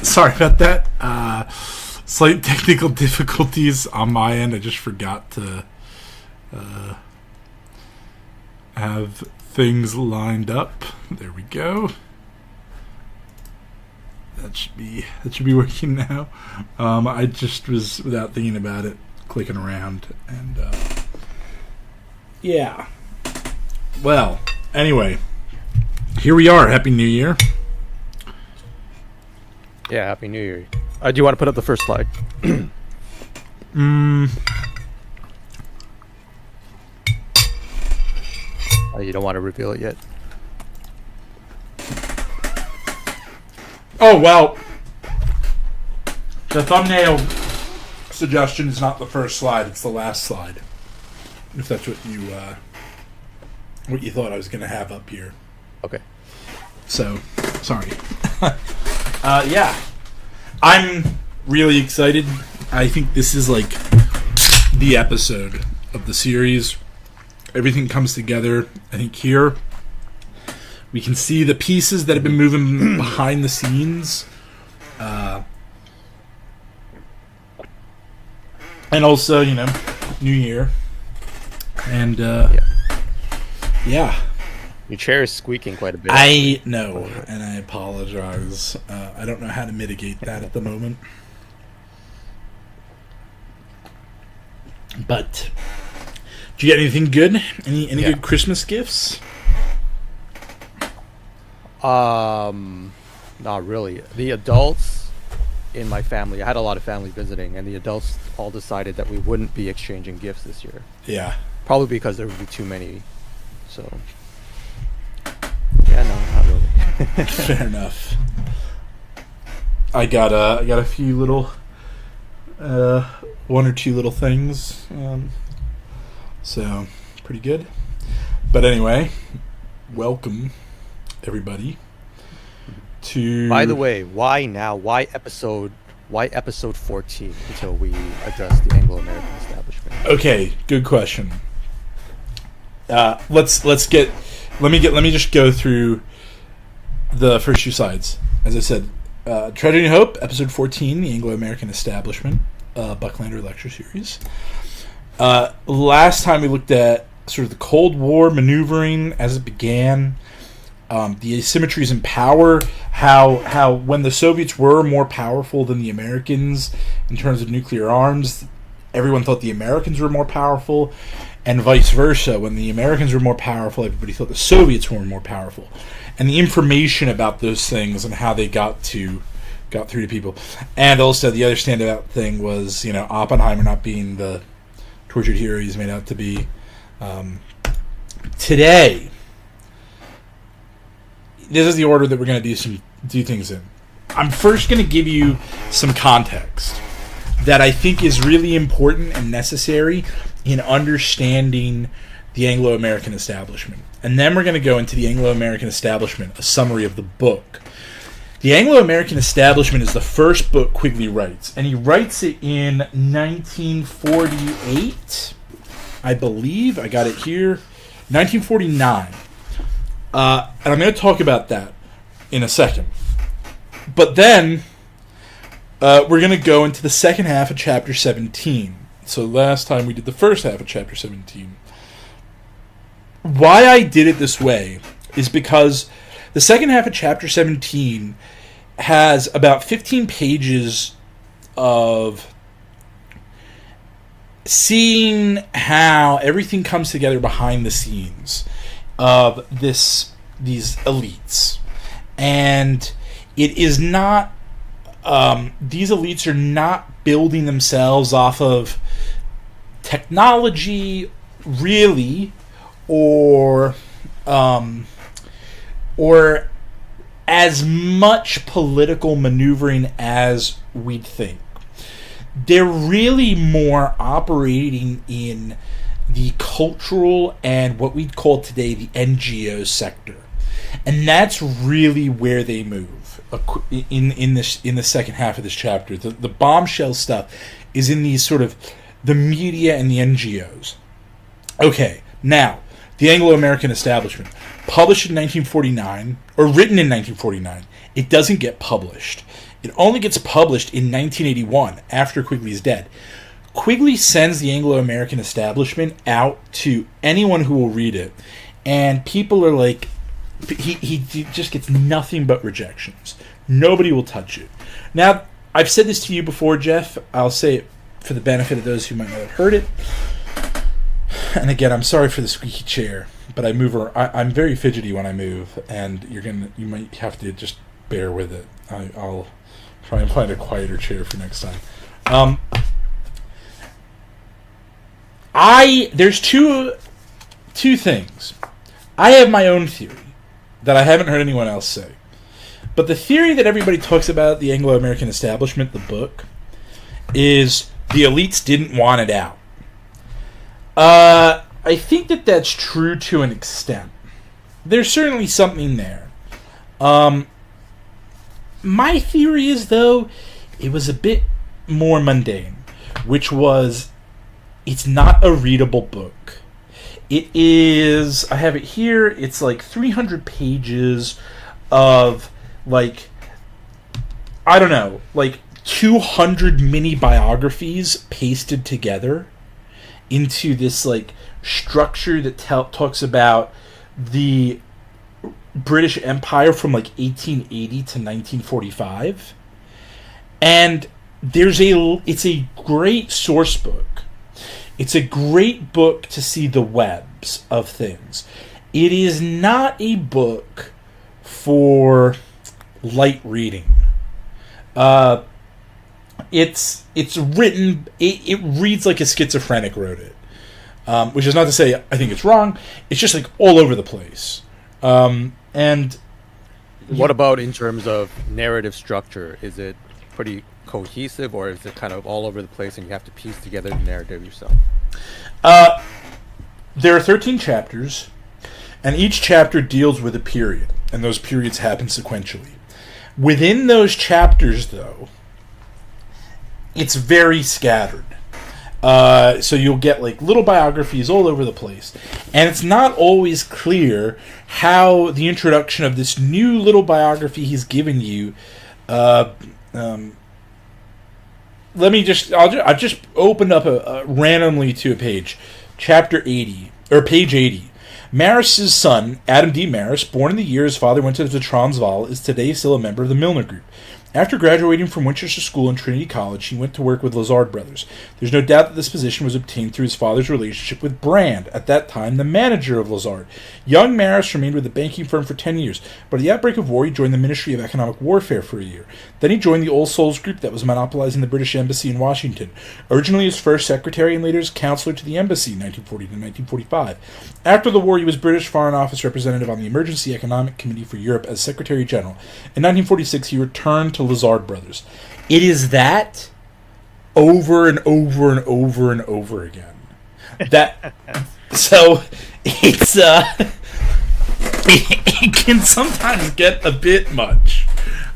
Sorry about that. Slight technical difficulties on my end. I just forgot to have things lined up. There we go. That should be working now. I just was, without thinking about it, clicking around, and yeah. Well, anyway, here we are. Happy New Year. Yeah, Happy New Year. Do you want to put up the first slide? You don't want to reveal it yet? Oh, well, the thumbnail suggestion is not the first slide, it's the last slide. If that's what you thought I was going to have up here. Okay. So, sorry. Yeah. I'm really excited. I think this is like the episode of the series. Everything comes together. I think here we can see the pieces that have been moving behind the scenes. And also, New Year. And, yeah. Your chair is squeaking quite a bit. I know, and I apologize. I don't know how to mitigate that at the moment. But, did you get anything good? Any good Christmas gifts? Not really. The adults in my family, I had a lot of family visiting, and the adults all decided that we wouldn't be exchanging gifts this year. Yeah. Probably because there would be too many. So, yeah, no, not really. Fair enough. I got a few little, one or two little things. So, pretty good. But anyway, welcome, everybody, to... By the way, why now? Why episode 14 until we address the Anglo-American Establishment? Okay, good question. Let me just go through the first two slides. As I said, Tragedy and Hope, episode 14, the Anglo-American Establishment, Bucklander lecture series. Last time we looked at sort of the Cold War maneuvering as it began, the asymmetries in power, how when the Soviets were more powerful than the Americans in terms of nuclear arms, everyone thought the Americans were more powerful, and vice versa. When the Americans were more powerful, everybody thought the Soviets were more powerful. And the information about those things and how they got through to people. And also the other standout thing was, Oppenheimer not being the tortured hero he's made out to be. Today, this is the order that we're going to do things in. I'm first going to give you some context that I think is really important and necessary in understanding the Anglo-American Establishment. And then we're going to go into the Anglo-American Establishment, a summary of the book. The Anglo-American Establishment is the first book Quigley writes, and he writes it in 1948, I believe. I got it here. 1949. And I'm going to talk about that in a second. But then, we're going to go into the second half of Chapter 17. So last time we did the first half of Chapter 17. Why I did it this way is because the second half of Chapter 17 has about 15 pages of seeing how everything comes together behind the scenes of these elites. And it is not... these elites are not building themselves off of technology, really, or as much political maneuvering as we'd think. They're really more operating in the cultural and what we'd call today the NGO sector. And that's really where they move in the second half of this chapter. The bombshell stuff is in these sort of the media and the NGOs. Okay, now, The Anglo-American Establishment, published in 1949, or written in 1949, it doesn't get published. It only gets published in 1981, after Quigley's dead. Quigley sends the Anglo-American Establishment out to anyone who will read it, and people are like, he just gets nothing but rejections. Nobody will touch it. Now, I've said this to you before, Jeff. I'll say it for the benefit of those who might not have heard it. And again, I'm sorry for the squeaky chair, but I'm very fidgety when I move, and you might have to just bear with it. I'll try and find a quieter chair for next time. There's two things. I have my own theory that I haven't heard anyone else say. But the theory that everybody talks about, the Anglo-American Establishment, the book, is the elites didn't want it out. I think that that's true to an extent. There's certainly something there. My theory is, though, it was a bit more mundane, which was, it's not a readable book. It is, I have it here, it's like 300 pages of, like, I don't know, like 200 mini biographies pasted together into this, like, structure that talks about the British Empire from, like, 1880 to 1945. And it's a great source book. It's a great book to see the webs of things. It is not a book for light reading. It's written. It reads like a schizophrenic wrote it, which is not to say I think it's wrong. It's just like all over the place. And what about in terms of narrative structure? Is it pretty cohesive, or is it kind of all over the place and you have to piece together the narrative yourself? There are 13 chapters, and each chapter deals with a period, and those periods happen sequentially. Within those chapters, though, it's very scattered. So you'll get like little biographies all over the place. And it's not always clear how the introduction of this new little biography he's given you I've just opened up randomly to a page. Chapter 80, or page 80. Maris's son, Adam D. Maris, born in the year his father went to the Transvaal, is today still a member of the Milner Group. After graduating from Winchester School and Trinity College, he went to work with Lazard Brothers. There's no doubt that this position was obtained through his father's relationship with Brand, at that time the manager of Lazard. Young Maris remained with the banking firm for 10 years, but at the outbreak of war he joined the Ministry of Economic Warfare for a year. Then he joined the All Souls Group that was monopolizing the British Embassy in Washington, originally as first secretary and later as counselor to the embassy 1940 to 1945. After the war he was British Foreign Office representative on the Emergency Economic Committee for Europe as Secretary General. In 1946 he returned to Lazard Brothers. It is that over and over and over and over again. That so it's it can sometimes get a bit much.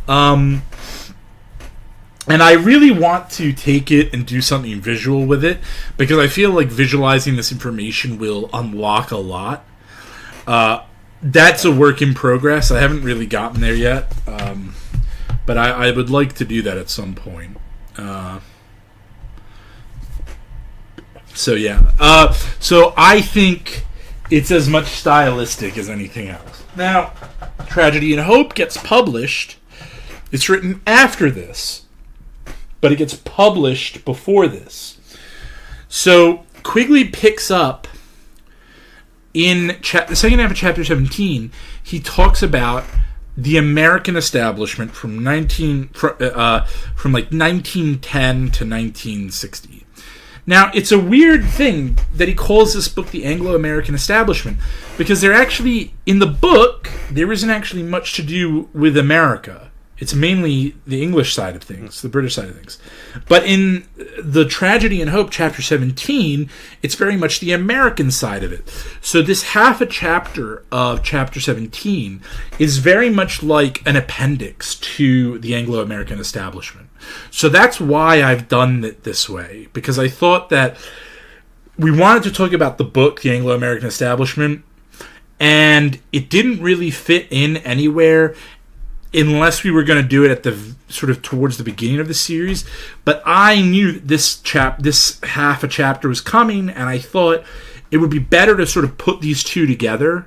And I really want to take it and do something visual with it, because I feel like visualizing this information will unlock a lot. That's a work in progress. I haven't really gotten there yet. But I would like to do that at some point. So I think it's as much stylistic as anything else. Now, Tragedy and Hope gets published. It's written after this, but it gets published before this. So Quigley picks up in the second half of chapter 17. He talks about the American establishment from 1910 to 1960. Now, it's a weird thing that he calls this book the Anglo-American Establishment, because there actually, in the book, there isn't actually much to do with America. It's mainly the English side of things, the British side of things. But in the Tragedy and Hope, chapter 17, it's very much the American side of it. So this half a chapter of chapter 17 is very much like an appendix to the Anglo-American Establishment. So that's why I've done it this way, because I thought that we wanted to talk about the book, The Anglo-American Establishment, and it didn't really fit in anywhere unless we were going to do it at the sort of towards the beginning of the series. But I knew this half a chapter was coming, and I thought it would be better to sort of put these two together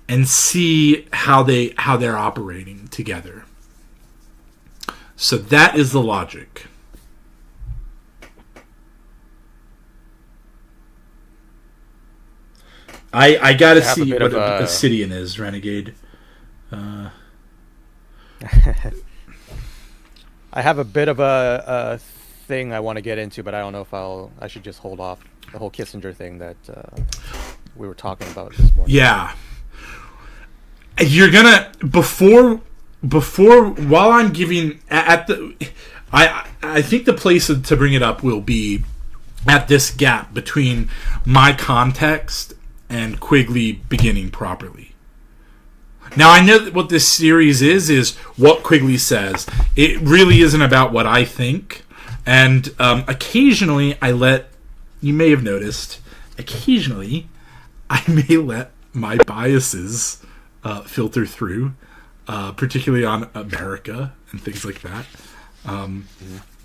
and see how they're operating together. So that is the logic. I gotta see what Obsidian is, Renegade. I have a bit of a thing I want to get into, but I don't know if I should just hold off. The whole Kissinger thing that we were talking about this morning. Yeah. You're gonna before while I'm giving I think the place to bring it up will be at this gap between my context and Quigley beginning properly. Now I know that what this series is what Quigley says. It really isn't about what I think, and occasionally you may have noticed, occasionally I may let my biases filter through, particularly on America and things like that.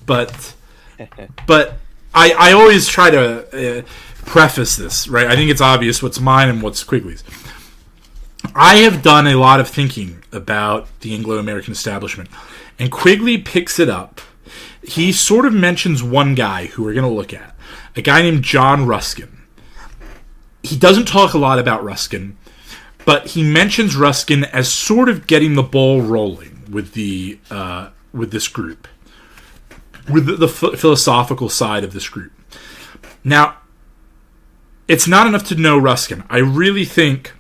But I always try to preface this, right? I think it's obvious what's mine and what's Quigley's. I have done a lot of thinking about the Anglo-American Establishment, and Quigley picks it up. He sort of mentions one guy who we're going to look at, a guy named John Ruskin. He doesn't talk a lot about Ruskin, but he mentions Ruskin as sort of getting the ball rolling with this group, with the philosophical side of this group. Now, it's not enough to know Ruskin. I really think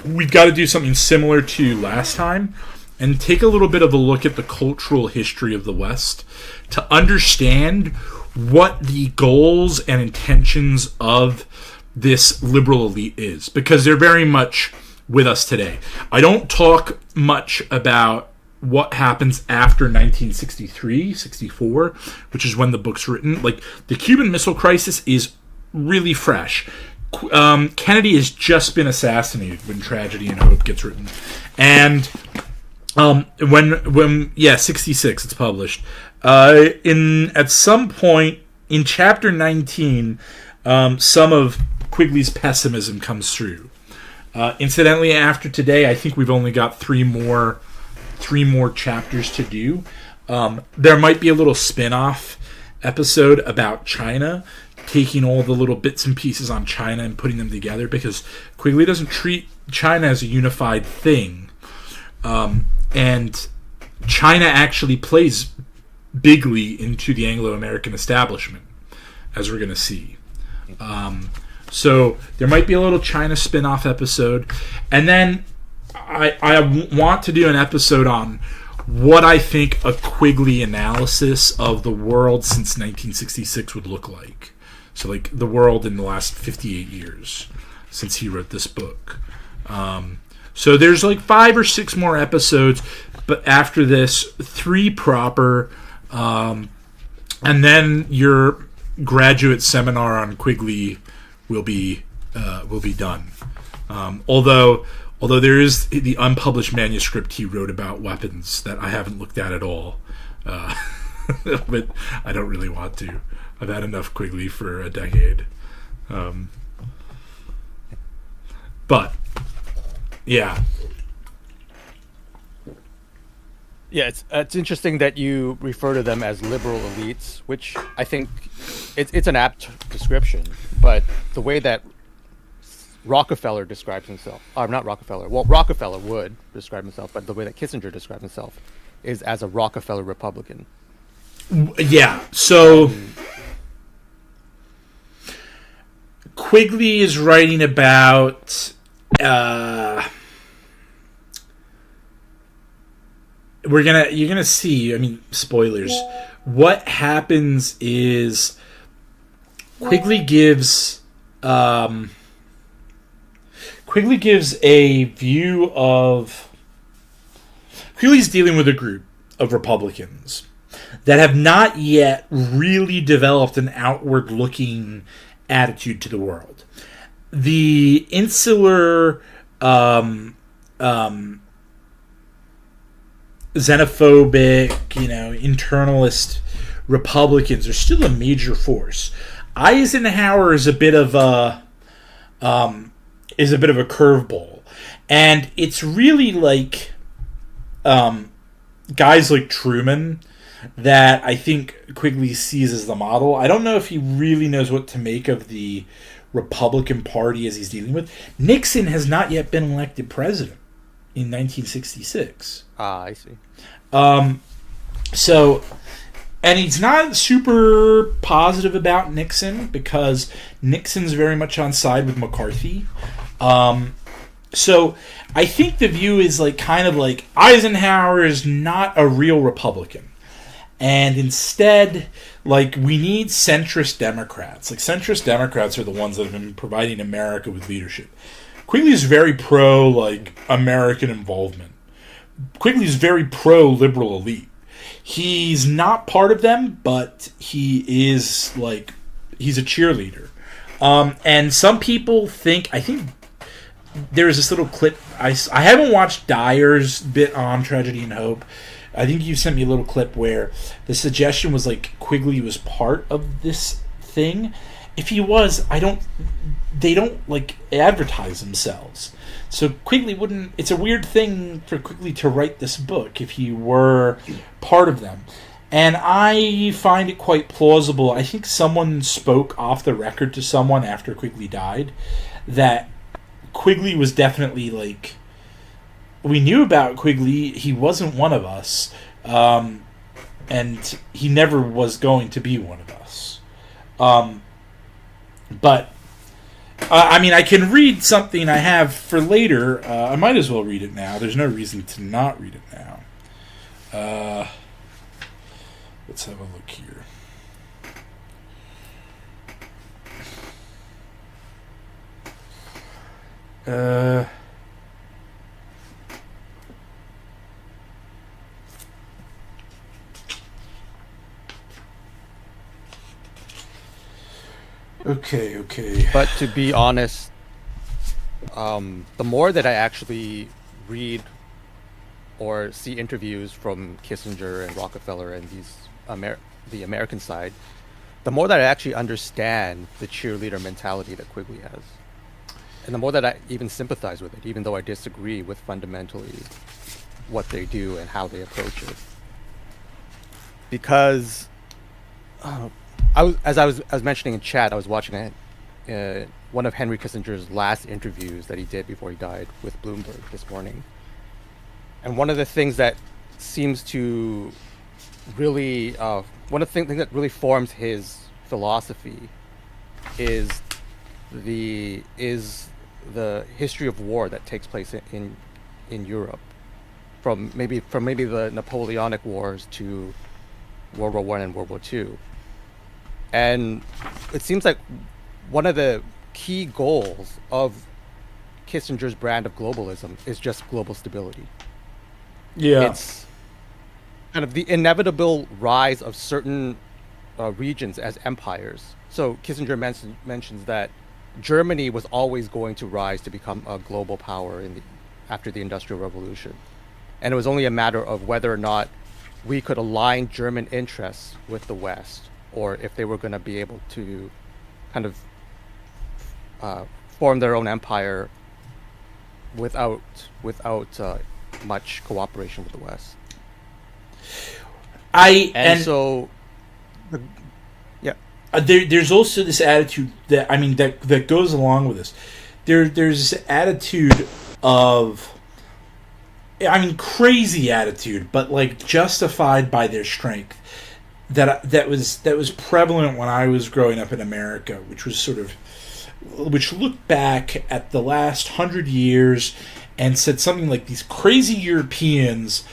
we've got to do something similar to last time and take a little bit of a look at the cultural history of the West to understand what the goals and intentions of this liberal elite is, because they're very much with us today. I don't talk much about what happens after 1963, 64, which is when the book's written. Like, the Cuban Missile Crisis is really fresh. Kennedy has just been assassinated when Tragedy and Hope gets written. And when 66 it's published. At some point in chapter 19, some of Quigley's pessimism comes through. Incidentally, after today, I think we've only got three more chapters to do. There might be a little spin-off episode about China, taking all the little bits and pieces on China and putting them together, because Quigley doesn't treat China as a unified thing. And China actually plays bigly into the Anglo-American Establishment, as we're going to see. So there might be a little China spin-off episode. And then I want to do an episode on what I think a Quigley analysis of the world since 1966 would look like. So, like, the world in the last 58 years since he wrote this book. So there's like 5 or 6 more episodes, but after this, 3 proper, and then your graduate seminar on Quigley will be done. Although there is the unpublished manuscript he wrote about weapons that I haven't looked at all, but I don't really want to. I've had enough Quigley for a decade. But yeah. Yeah, it's interesting that you refer to them as liberal elites, which I think it's an apt description. But the way that Rockefeller describes himself, or not Rockefeller, well, Rockefeller would describe himself, but the way that Kissinger described himself is as a Rockefeller Republican. Yeah, so Quigley is writing about you're gonna see, I mean, spoilers. What happens is Quigley gives a view of Quigley's dealing with a group of Republicans that have not yet really developed an outward-looking attitude to the world. The insular, xenophobic, internalist Republicans are still a major force. Eisenhower is a bit of a curveball, and it's really like guys like Truman that I think Quigley sees as the model. I don't know if he really knows what to make of the Republican Party as he's dealing with. Nixon has not yet been elected president in 1966. I see. So, and he's not super positive about Nixon because Nixon's very much on side with McCarthy. So I think the view is kind of like Eisenhower is not a real Republican. And instead, we need centrist Democrats. Centrist Democrats are the ones that have been providing America with leadership. Quigley's very pro, American involvement. Quigley's very pro-liberal elite. He's not part of them, but he is, he's a cheerleader. And some people I think there's this little clip. I haven't watched Dyer's bit on Tragedy and Hope. I think you sent me a little clip where the suggestion was Quigley was part of this thing. If he was, they don't advertise themselves. So Quigley wouldn't, it's a weird thing for Quigley to write this book if he were part of them. And I find it quite plausible. I think someone spoke off the record to someone after Quigley died that Quigley was definitely we knew about Quigley. He wasn't one of us, and he never was going to be one of us. But I can read something I have for later. I might as well read it now. There's no reason to not read it now. Let's have a look here. Okay. But to be honest, the more that I actually read or see interviews from Kissinger and Rockefeller and the American side, the more that I actually understand the cheerleader mentality that Quigley has. And the more that I even sympathize with it, even though I disagree with fundamentally what they do and how they approach it. Because as I was mentioning in chat, I was watching one of Henry Kissinger's last interviews that he did before he died with Bloomberg this morning. And one of the things that seems to really, one of the things that really forms his philosophy is the history of war that takes place in Europe, from maybe the Napoleonic Wars to World War I and World War II. And it seems like one of the key goals of Kissinger's brand of globalism is just global stability. Yeah. It's kind of the inevitable rise of certain regions as empires. So Kissinger mentions that Germany was always going to rise to become a global power after the Industrial Revolution. And it was only a matter of whether or not we could align German interests with the West, or if they were going to be able to kind of form their own empire without much cooperation with the West. There's also this attitude that goes along with this. There's this attitude of, crazy attitude, but justified by their strength. That was prevalent when I was growing up in America, which looked back at the last 100 years and said something like, these crazy Europeans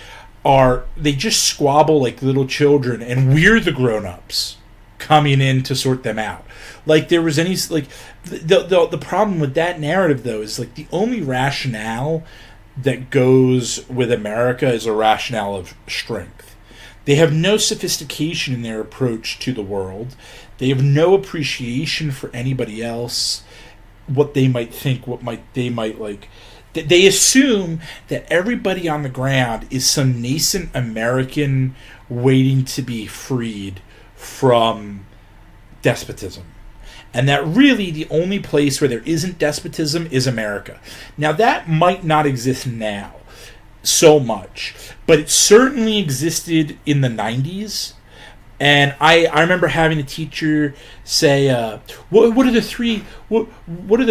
they just squabble like little children, and we're the grown-ups coming in to sort them out. There was any the problem with that narrative though is the only rationale that goes with America is a rationale of strength. They have no sophistication in their approach to the world. They have no appreciation for anybody else, what they might think, they might like. They assume that everybody on the ground is some nascent American waiting to be freed from despotism. And that really the only place where there isn't despotism is America. Now, that might not exist now so much, but it certainly existed in the 90s. And I remember having a teacher say, what are the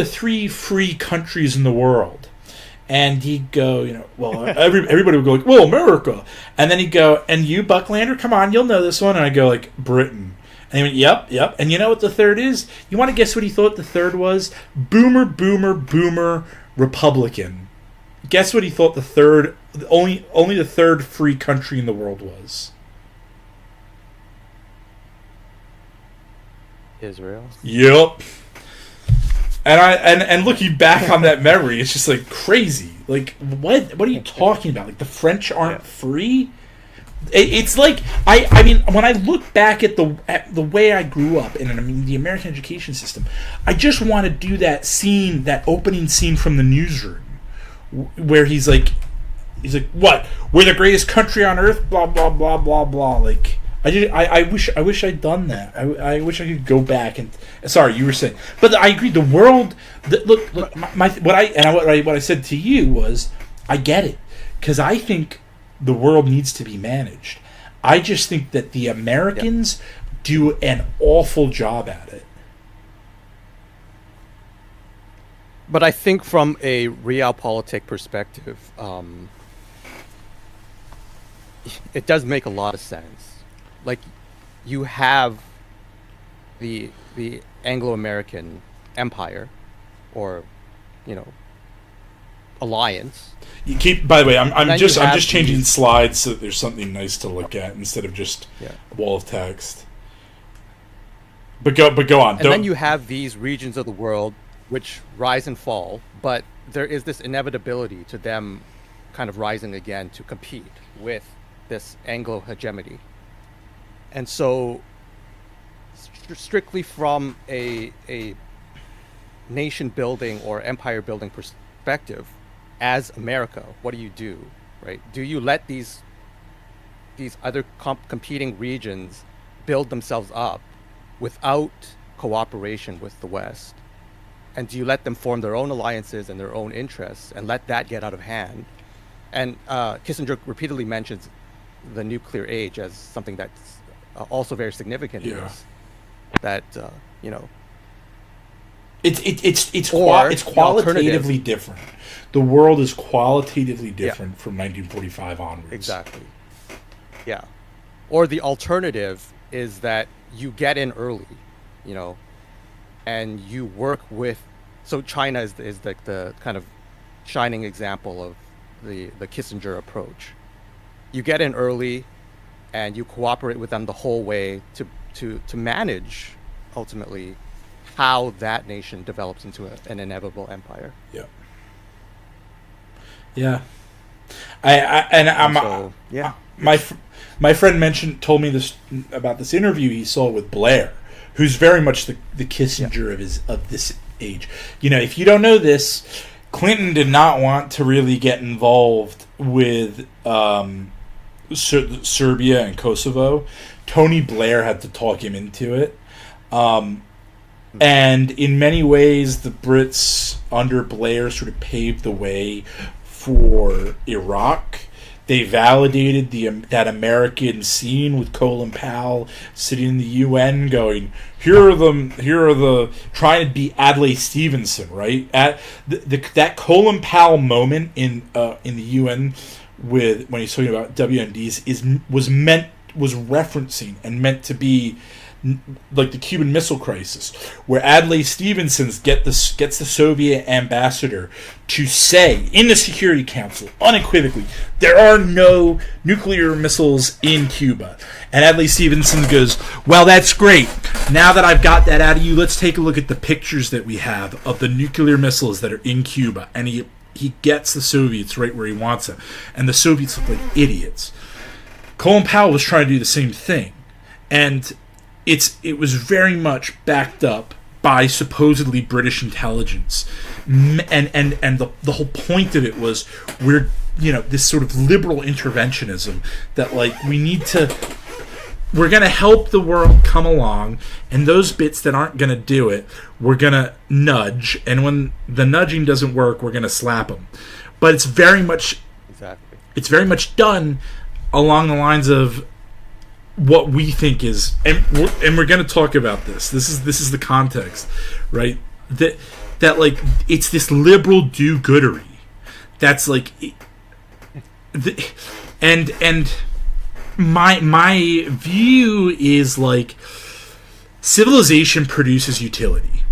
three free countries in the world? And he'd go, well, everybody would go like, well, America. And then he'd go, and you, Bucklander, come on, you'll know this one. And I'd go like, Britain. And he went, yep. And you know what the third is? You want to guess what he thought the third was? Boomer, Republican. Guess what he thought the third, only the third free country in the world was? Israel. Yep. And looking back on that memory, it's just like crazy. Like, what are you talking about? Like, the French aren't free? It's like I mean, when I look back at the way I grew up in the American education system, I just want to do that scene, that opening scene from The Newsroom, where he's like, what? We're the greatest country on earth. Blah blah blah blah blah. Like, I wish I'd done that. I wish I could go back and. Sorry, you were saying, but I agree. The world. Look. What I said to you was, I get it, because I think the world needs to be managed. I just think that the Americans do an awful job at it. But I think from a realpolitik perspective, it does make a lot of sense. Like, you have the Anglo-American Empire, or alliance. You keep. By the way, I'm just changing slides so that there's something nice to look at instead of just a wall of text. But go on. And then you have these regions of the world which rise and fall, but there is this inevitability to them kind of rising again to compete with this Anglo hegemony. And so, strictly from a nation building or empire building perspective, as America, what do? Right? Do you let these other competing regions build themselves up without cooperation with the West? And do you let them form their own alliances and their own interests and let that get out of hand? And Kissinger repeatedly mentions the nuclear age as something that's also very significant in this. That it's qualitatively different. The world is qualitatively different from 1945 onwards. Exactly. Yeah. Or the alternative is that you get in early, and you work with. So China is the kind of shining example of the Kissinger approach. You get in early, and you cooperate with them the whole way to manage ultimately how that nation develops into an inevitable empire. Yeah. Yeah. My friend told me this about this interview he saw with Blair, who's very much the Kissinger of this age. If you don't know this, Clinton did not want to really get involved with Serbia and Kosovo. Tony Blair had to talk him into it. And in many ways, the Brits under Blair sort of paved the way for Iraq. They validated that American scene with Colin Powell sitting in the UN, going, "Here are the trying to be Adlai Stevenson," right? At that Colin Powell moment in the UN when he's talking about WMDs was referencing and meant to be like the Cuban Missile Crisis, where Adlai Stevenson gets the Soviet ambassador to say in the Security Council unequivocally, there are no nuclear missiles in Cuba. And Adlai Stevenson goes, well, that's great. Now that I've got that out of you, let's take a look at the pictures that we have of the nuclear missiles that are in Cuba. And he gets the Soviets right where he wants them. And the Soviets look like idiots. Colin Powell was trying to do the same thing. And it was very much backed up by supposedly British intelligence, and the whole point of it was this sort of liberal interventionism that like we're going to help the world come along, and those bits that aren't going to do it, we're going to nudge, and when the nudging doesn't work, we're going to slap them. But it's very much done along the lines of what we think is, and we're going to talk about this. This is the context, right? That like it's this liberal do-goodery that's like, and my view is like civilization produces utility,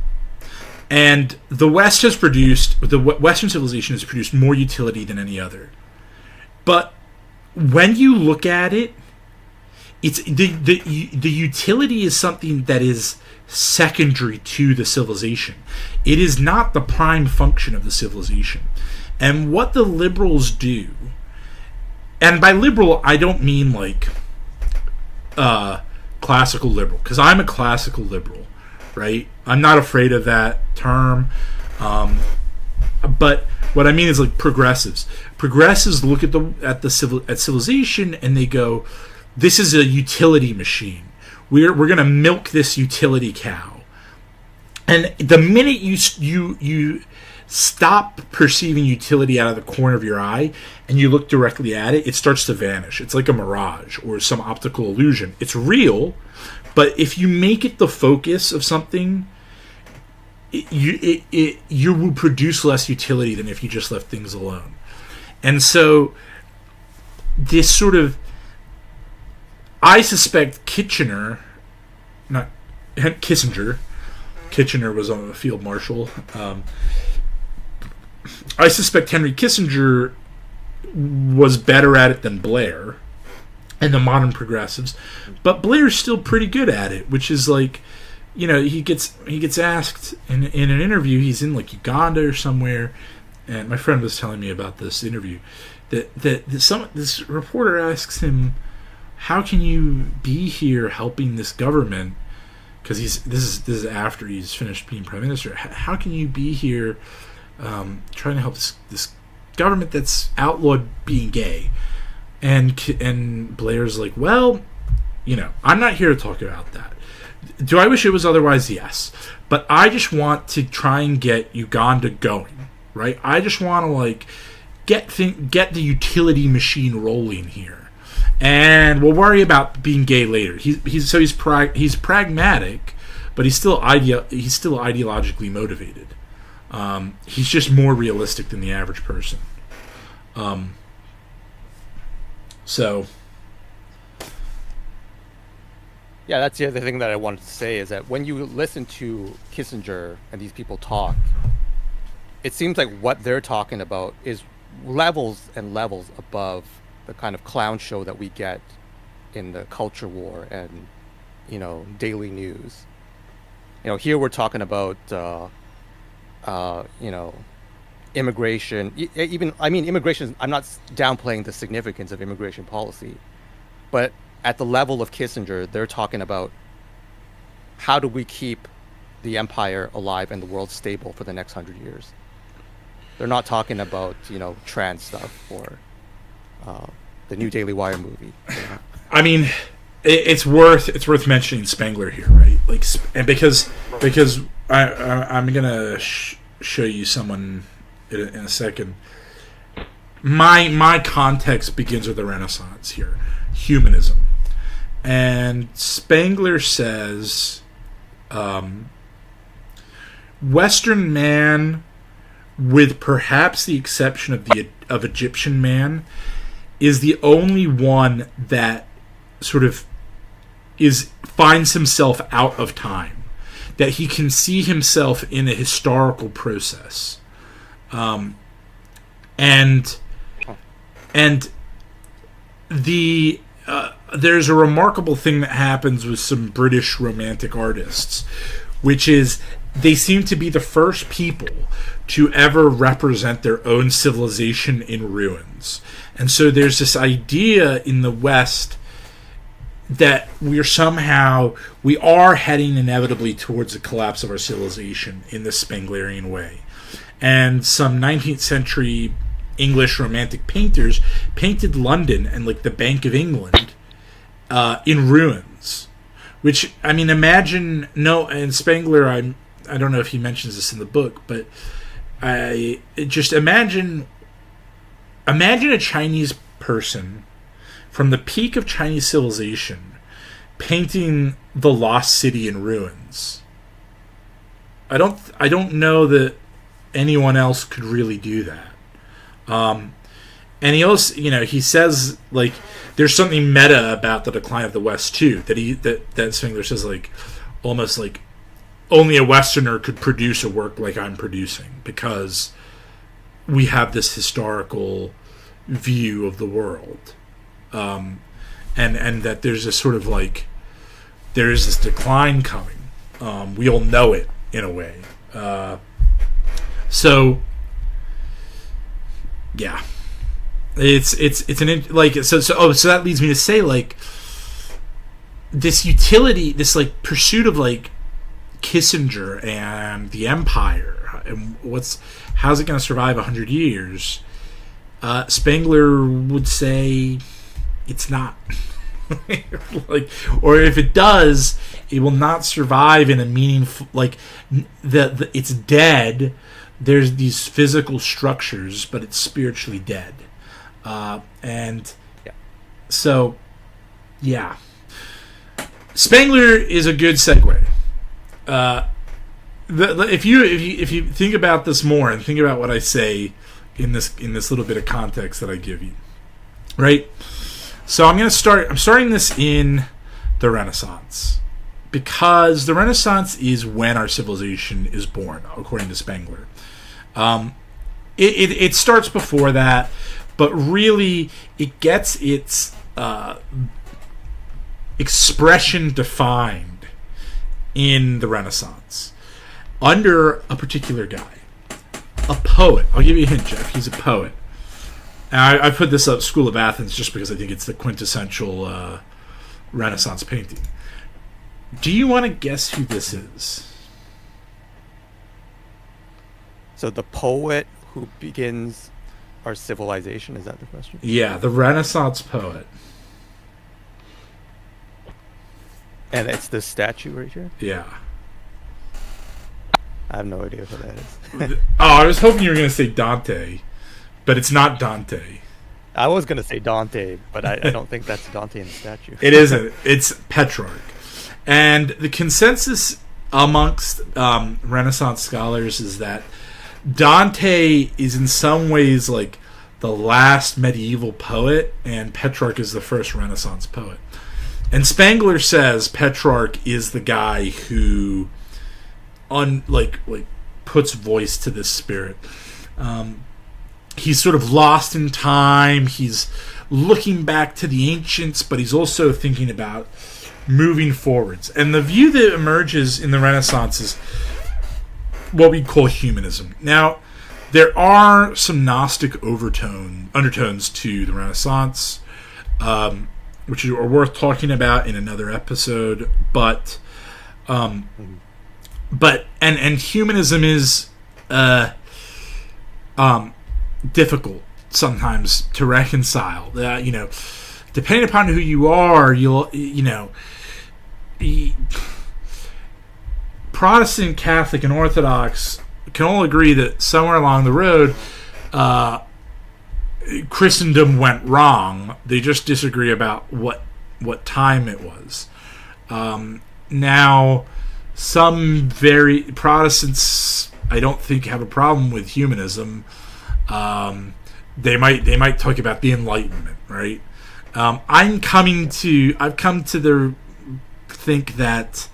and the Western civilization has produced more utility than any other. But when you look at it, it's the utility is something that is secondary to the civilization. It is not the prime function of the civilization. And what the liberals do, and by liberal I don't mean like classical liberal, because I'm a classical liberal, right? I'm not afraid of that term. But what I mean is like progressives. Progressives look at civilization and they go, this is a utility machine. We're going to milk this utility cow. And the minute you stop perceiving utility out of the corner of your eye and you look directly at it, it starts to vanish. It's like a mirage or some optical illusion. It's real, but if you make it the focus of something, you will produce less utility than if you just left things alone. And so this sort of, I suspect Kitchener was a field marshal. I suspect Henry Kissinger was better at it than Blair and the modern progressives, but Blair's still pretty good at it, which is like, he gets asked in an interview. He's in like Uganda or somewhere, and my friend was telling me about this interview that this reporter asks him, how can you be here helping this government? Because this is after he's finished being prime minister. How can you be here trying to help this government that's outlawed being gay? And Blair's like, well, I'm not here to talk about that. Do I wish it was otherwise? Yes. But I just want to try and get Uganda going, right? I just want to like get the utility machine rolling here. And we'll worry about being gay later. He's pragmatic, but he's still ideologically motivated. He's just more realistic than the average person. So, yeah, that's the other thing that I wanted to say is that when you listen to Kissinger and these people talk, it seems like what they're talking about is levels and levels above the kind of clown show that we get in the culture war and daily news. Here we're talking about immigration. Immigration, I'm not downplaying the significance of immigration policy, but at the level of Kissinger, they're talking about how do we keep the empire alive and the world stable for the next 100 years. They're not talking about trans stuff or the new Daily Wire movie. I mean, it's worth mentioning Spengler here, right? Like, and because I'm gonna show you someone in a second. My context begins with the Renaissance here, humanism, and Spengler says, Western man, with perhaps the exception of Egyptian man, is the only one that sort of finds himself out of time, that he can see himself in a historical process, and there's a remarkable thing that happens with some British romantic artists, which is they seem to be the first people to ever represent their own civilization in ruins. And so there's this idea in the West that we are heading inevitably towards the collapse of our civilization in this Spenglerian way. And some 19th century English romantic painters painted London and like the Bank of England in ruins. Which, I mean, imagine, and Spengler, I don't know if he mentions this in the book, but just imagine a Chinese person from the peak of Chinese civilization painting the lost city in ruins. I don't know that anyone else could really do that. And he also, he says, like, there's something meta about the decline of the West too. That Spengler says, like, almost like only a Westerner could produce a work like I'm producing because we have this historical view of the world, and that there's this sort of like there is this decline coming. We all know it in a way. So yeah. So that leads me to say, like, this utility, this like pursuit of like Kissinger and the empire, and how's it going to survive 100 years? Spengler would say it's not. Like, or if it does, it will not survive in a meaningful, like, it's dead. There's these physical structures, but it's spiritually dead. So, yeah. Spengler is a good segue. If you think about this more and think about what I say in this little bit of context that I give you, right? So I'm starting this in the Renaissance, because the Renaissance is when our civilization is born, according to Spengler. It starts before that, but really it gets its expression defined in the Renaissance under a particular guy, a poet. I'll give you a hint, Jeff. He's a poet. And I put this up, School of Athens, just because I think it's the quintessential Renaissance painting. Do you want to guess who this is? So the poet who begins our civilization, is that the question? Yeah, the Renaissance poet. And it's this statue right here? Yeah. I have no idea who that is. I was hoping you were going to say Dante, but it's not Dante. I was going to say Dante, but I don't think that's Dante in the statue. It isn't. It's Petrarch. And the consensus amongst Renaissance scholars is that Dante is in some ways like the last medieval poet, and Petrarch is the first Renaissance poet. And Spengler says Petrarch is the guy who puts voice to this spirit. He's sort of lost in time. He's looking back to the ancients, but he's also thinking about moving forwards. And the view that emerges in the Renaissance is what we call humanism. Now, there are some Gnostic undertones to the Renaissance, which are worth talking about in another episode. But humanism is difficult sometimes to reconcile. Depending upon who you are, Protestant, Catholic, and Orthodox can all agree that somewhere along the road, Christendom went wrong. They just disagree about what time it was. Now, some very Protestants, I don't think, have a problem with humanism. They might talk about the Enlightenment, right? I've come to think that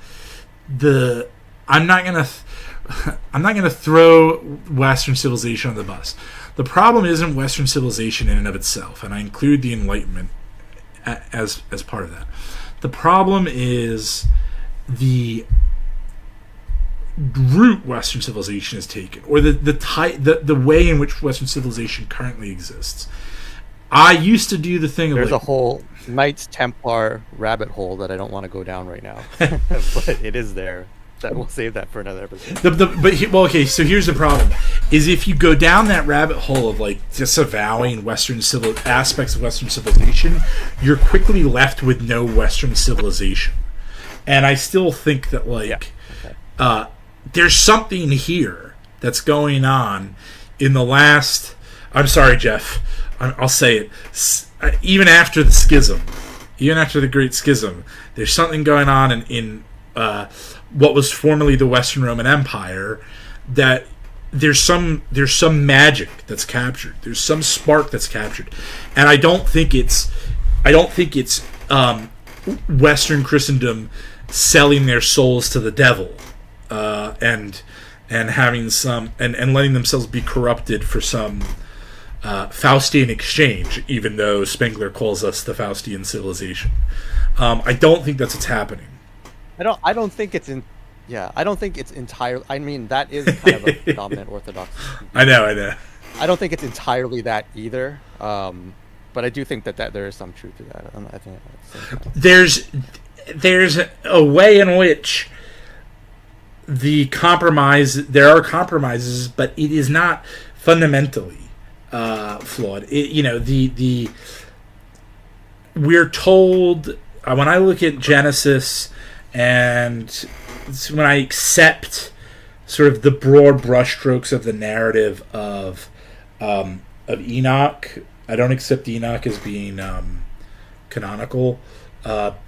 I'm not gonna throw Western civilization on the bus. The problem isn't Western civilization in and of itself, and I include the Enlightenment as part of that. The problem is the route Western civilization has taken, or the way in which Western civilization currently exists. I used to do the thing of There's like, a whole Knights Templar rabbit hole that I don't want to go down right now, but it is there. That we'll save that for another episode. Okay. So here's the problem: is if you go down that rabbit hole of like disavowing aspects of Western civilization, you're quickly left with no Western civilization. And I still think that there's something here that's going on in the last. I'm sorry, Jeff. I'll say it. Even after the schism, even after the Great Schism, there's something going on in what was formerly the Western Roman Empire, that there's some magic that's captured. There's some spark that's captured, and I don't think it's Western Christendom selling their souls to the devil, and having some and letting themselves be corrupted for some Faustian exchange, even though Spengler calls us the Faustian civilization. I don't think that's what's happening. I don't think it's in. Yeah, I don't think it's entirely. I mean, that is kind of a dominant Orthodox. I know. I don't think it's entirely that either. But I do think that there is some truth to that. I think there's a way in which there are compromises, but it is not fundamentally flawed. We're told, when I look at Genesis, and when I accept sort of the broad brushstrokes of the narrative of Enoch, I don't accept Enoch as being canonical, but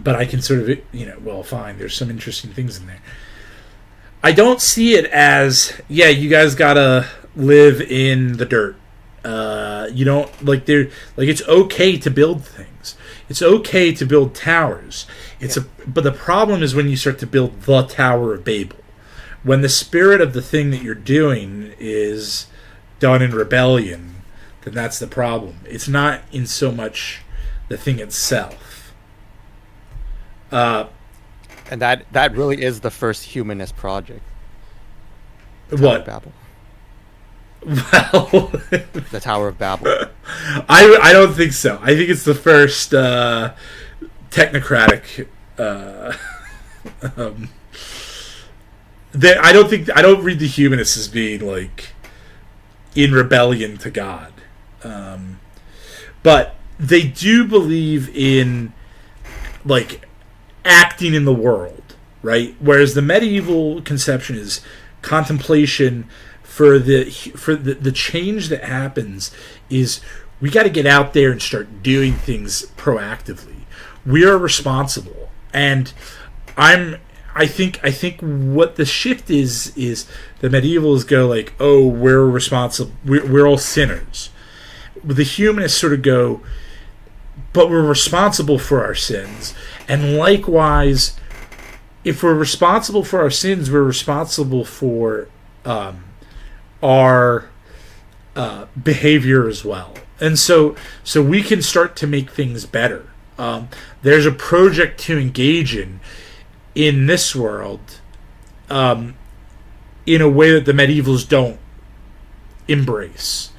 I can sort of, fine, there's some interesting things in there. I don't see it as, you guys gotta live in the dirt. You don't it's okay to build things. It's okay to build towers. But the problem is when you start to build the Tower of Babel. When the spirit of the thing that you're doing is done in rebellion, then that's the problem. It's not in so much the thing itself. And that really is the first humanist project. What? Of Babel. Well, the Tower of Babel. I don't think so. I think it's the first technocratic. I don't read the humanists as being like in rebellion to God, but they do believe in like acting in the world, right? Whereas the medieval conception is contemplation. For the change that happens is we got to get out there and start doing things proactively. We are responsible, and I think what the shift is the medievals go like, oh, we're responsible, we're all sinners. The humanists sort of go, but we're responsible for our sins, and likewise, if we're responsible for our sins, we're responsible for our behavior as well, and so we can start to make things better. There's a project to engage in this world, in a way that the medievals don't embrace,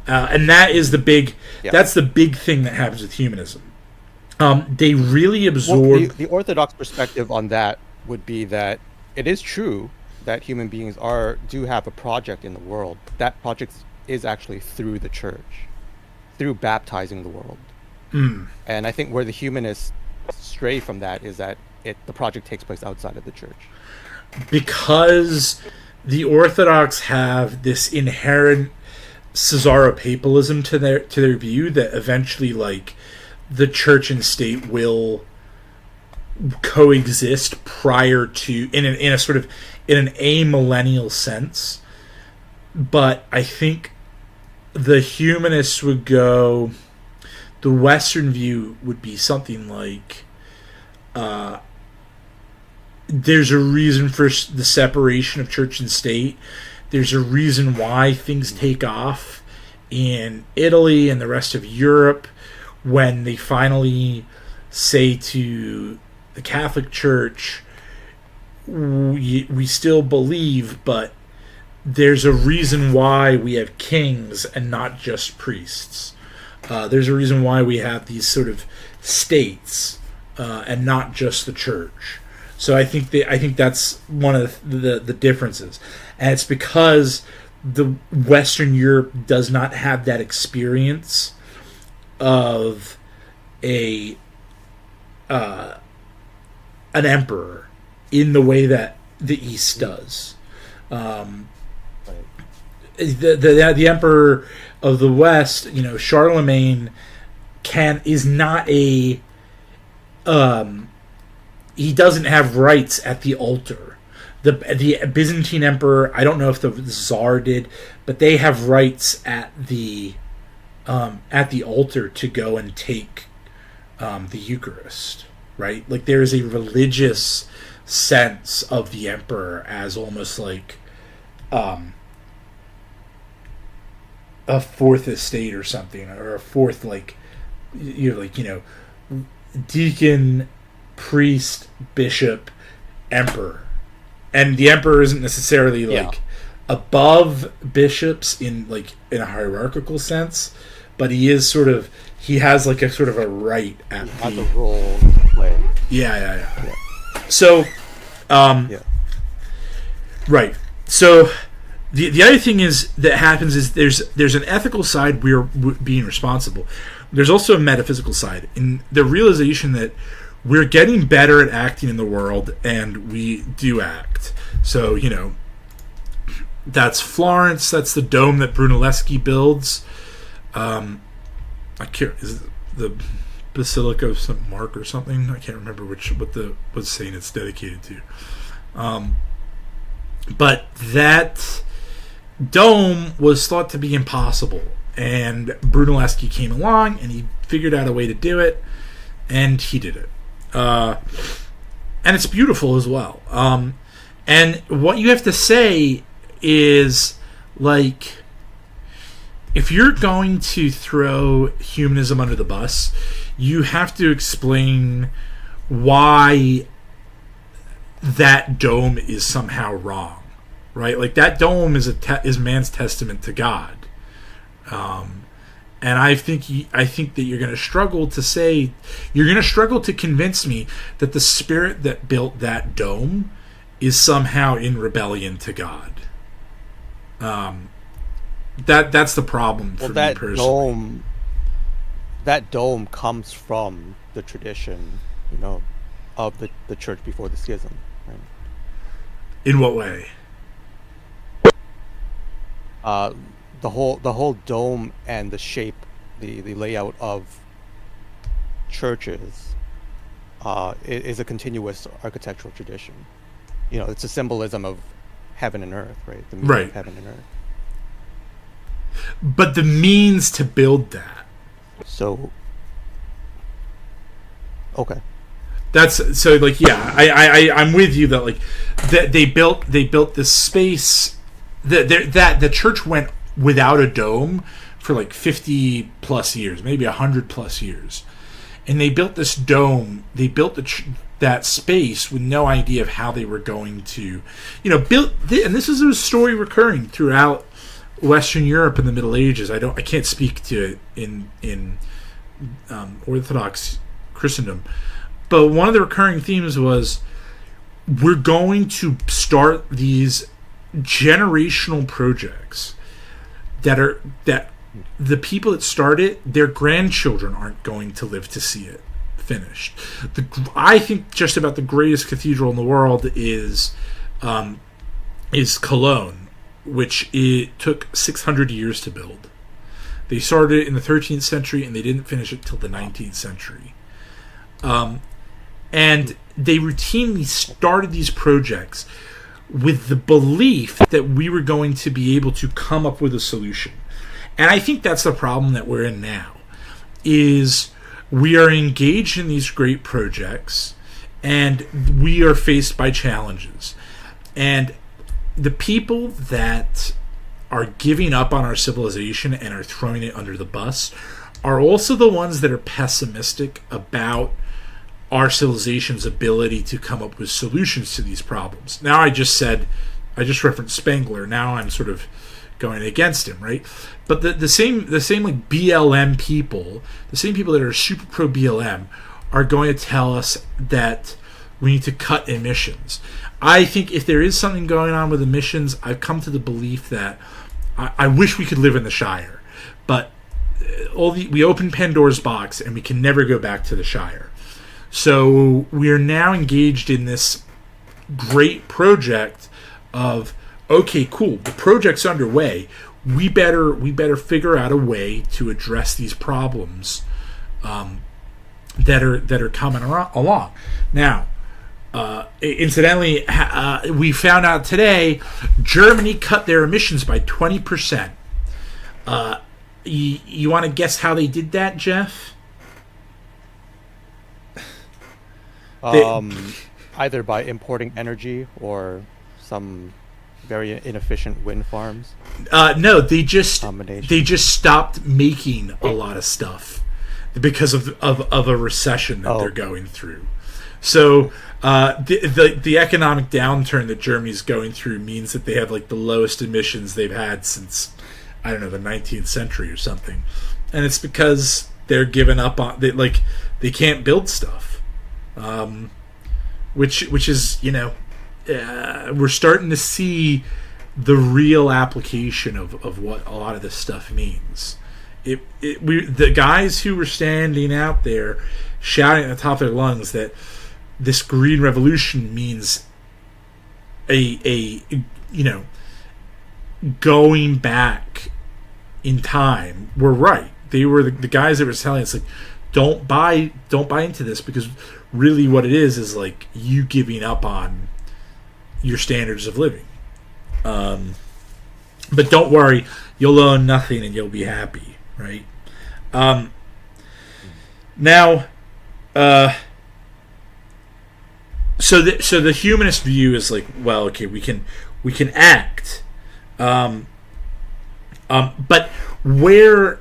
and that is the big. Yeah. That's the big thing that happens with humanism. They really absorb the Orthodox perspective on that would be that it is true that human beings do have a project in the world. That project is actually through the church, through baptizing the world. And I think where the humanists stray from that is that the project takes place outside of the church. Because the Orthodox have this inherent Caesaropapalism to their view that eventually, like, the church and state will coexist prior to in a sort of in an amillennial sense. But I think the humanists would go, the Western view would be something like, there's a reason for the separation of church and state. There's a reason why things take off in Italy and the rest of Europe when they finally say to the Catholic Church, we still believe, but there's a reason why we have kings and not just priests. There's a reason why we have these sort of states and not just the church. So I think that's one of the differences, and it's because the Western Europe does not have that experience of an emperor in the way that the East does. The emperor of the West, Charlemagne, is not a he doesn't have rights at the altar. The Byzantine emperor, I don't know if the Tsar did, but they have rights at the altar to go and take the Eucharist, right? Like there is a religious sense of the emperor as almost like a fourth estate or something, or a fourth deacon, priest, bishop, emperor. And the emperor isn't necessarily above bishops in a hierarchical sense, but he is he has a sort of a right at the role to play. Yeah. So, right. So the other thing that happens is there's an ethical side, we're being responsible. There's also a metaphysical side, in the realization that we're getting better at acting in the world, and we do act. So, that's Florence. That's the dome that Brunelleschi builds. I can't. Is it the Basilica of St. Mark or something? I can't remember what saint it's dedicated to. But that dome was thought to be impossible, and Brunelleschi came along and he figured out a way to do it, and he did it. And it's beautiful as well. And what you have to say is, if you're going to throw humanism under the bus, you have to explain why that dome is somehow wrong, right? That dome is man's testament to God. And I think that you're going to struggle to convince me that the spirit that built that dome is somehow in rebellion to God. That's the problem for me personally. That dome comes from the tradition, of the church before the schism. Right? In what way? The whole dome and the shape, the layout of churches, is a continuous architectural tradition. It's a symbolism of heaven and earth, right? The meaning of heaven and earth. But the means to build that. So, okay. That's so I'm with you that that they built this space that the church went without a dome for 50 plus years, maybe 100 plus years, and they built this dome. They built that space with no idea of how they were going to, build. And this is a story recurring throughout Western Europe in the Middle Ages. I can't speak to it in Orthodox Christendom, but one of the recurring themes was, we're going to start these generational projects that the people that start it, their grandchildren aren't going to live to see it finished. I think just about the greatest cathedral in the world is Cologne, which it took 600 years to build. They started it in the 13th century, and they didn't finish it till the 19th century. And they routinely started these projects with the belief that we were going to be able to come up with a solution. And I think that's the problem that we're in now, is we are engaged in these great projects, and we are faced by challenges. And the people that are giving up on our civilization and are throwing it under the bus are also the ones that are pessimistic about our civilization's ability to come up with solutions to these problems. Now I just referenced Spengler. Now I'm sort of going against him, right? But the same like BLM people, the same people that are super pro BLM, are going to tell us that we need to cut emissions. I think if there is something going on with emissions, I've come to the belief that I wish we could live in the Shire, but we open Pandora's box and we can never go back to the Shire. So we are now engaged in this great project of, okay, cool, the project's underway. We better figure out a way to address these problems that are coming along. Now, incidentally, we found out today Germany cut their emissions by 20%. You want to guess how they did that, Jeff? Either by importing energy or some very inefficient wind farms. No, they just stopped making a lot of stuff because of a recession that they're going through. So the economic downturn that Germany's going through means that they have like the lowest emissions they've had since, I don't know, the 19th century or something, and it's because they're giving up on they can't build stuff, which is, you know, we're starting to see the real application of what a lot of this stuff means. The guys who were standing out there shouting at the top of their lungs that this green revolution means a going back in time were right. They were the guys that were telling us, like, don't buy into this, because really what it is like you giving up on your standards of living. But don't worry, you'll own nothing and you'll be happy, right? Now, so the humanist view is like, well, okay, we can act, but where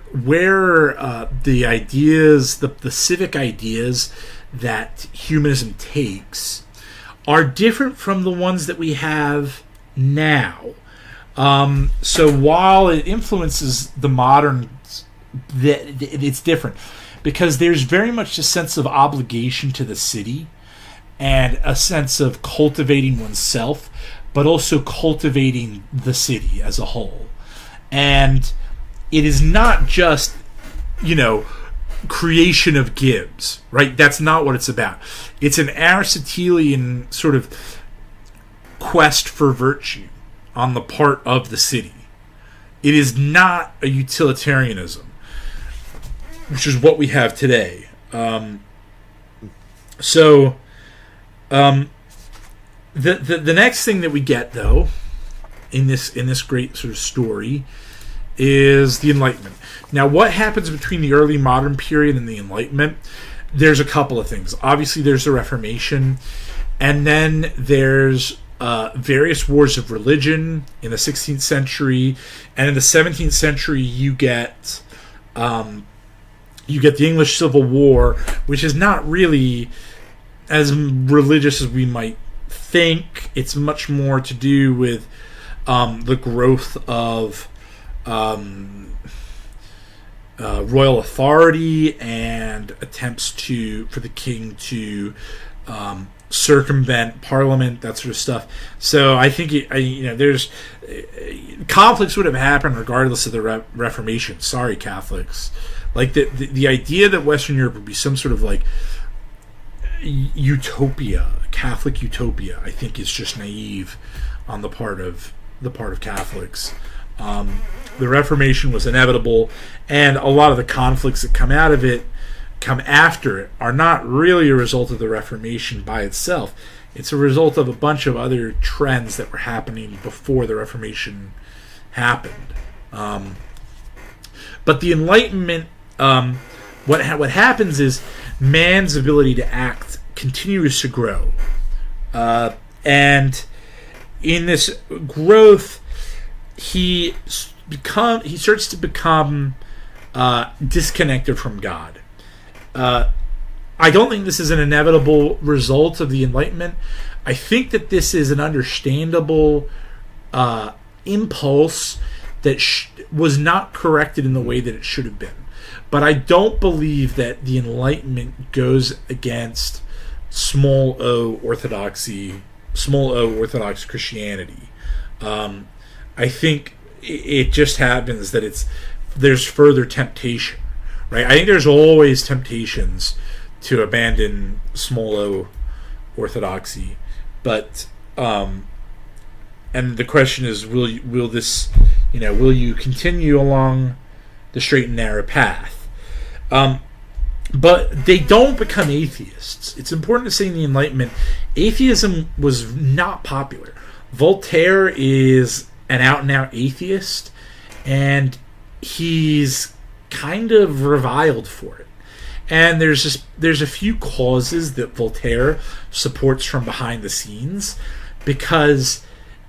the ideas, the civic ideas that humanism takes are different from the ones that we have now. So while it influences the moderns, it's different, because there's very much a sense of obligation to the city and a sense of cultivating oneself, but also cultivating the city as a whole. And it is not just, creation of Gibbs, right? That's not what it's about. It's an Aristotelian sort of quest for virtue on the part of the city. It is not a utilitarianism, which is what we have today. The next thing that we get, though, in this great sort of story is the Enlightenment. Now, what happens between the early modern period and the Enlightenment? There's a couple of things. Obviously, there's the Reformation, and then there's various wars of religion in the 16th century, and in the 17th century, you get the English Civil War, which is not really as religious as we might think. It's much more to do with the growth of royal authority and attempts for the king to circumvent Parliament, that sort of stuff. So I think there's conflicts would have happened regardless of the Reformation. Sorry, Catholics. Like the idea that Western Europe would be some sort of like utopia, Catholic utopia, I think is just naive on the part of Catholics. The Reformation was inevitable, and a lot of the conflicts that come after it are not really a result of the Reformation by itself. It's a result of a bunch of other trends that were happening before the Reformation happened. But the Enlightenment, what happens is man's ability to act continues to grow, and in this growth, he starts to become disconnected from God. I don't think this is an inevitable result of the Enlightenment. I think that this is an understandable impulse that was not corrected in the way that it should have been. But I don't believe that the Enlightenment goes against small o Orthodox Christianity. I think it just happens that there's further temptation, right? I think there's always temptations to abandon small o Orthodoxy, but and the question is, will you continue along the straight and narrow path? But they don't become atheists. It's important to say in the Enlightenment, atheism was not popular. Voltaire is an out-and-out atheist, and he's kind of reviled for it. And there's a few causes that Voltaire supports from behind the scenes, because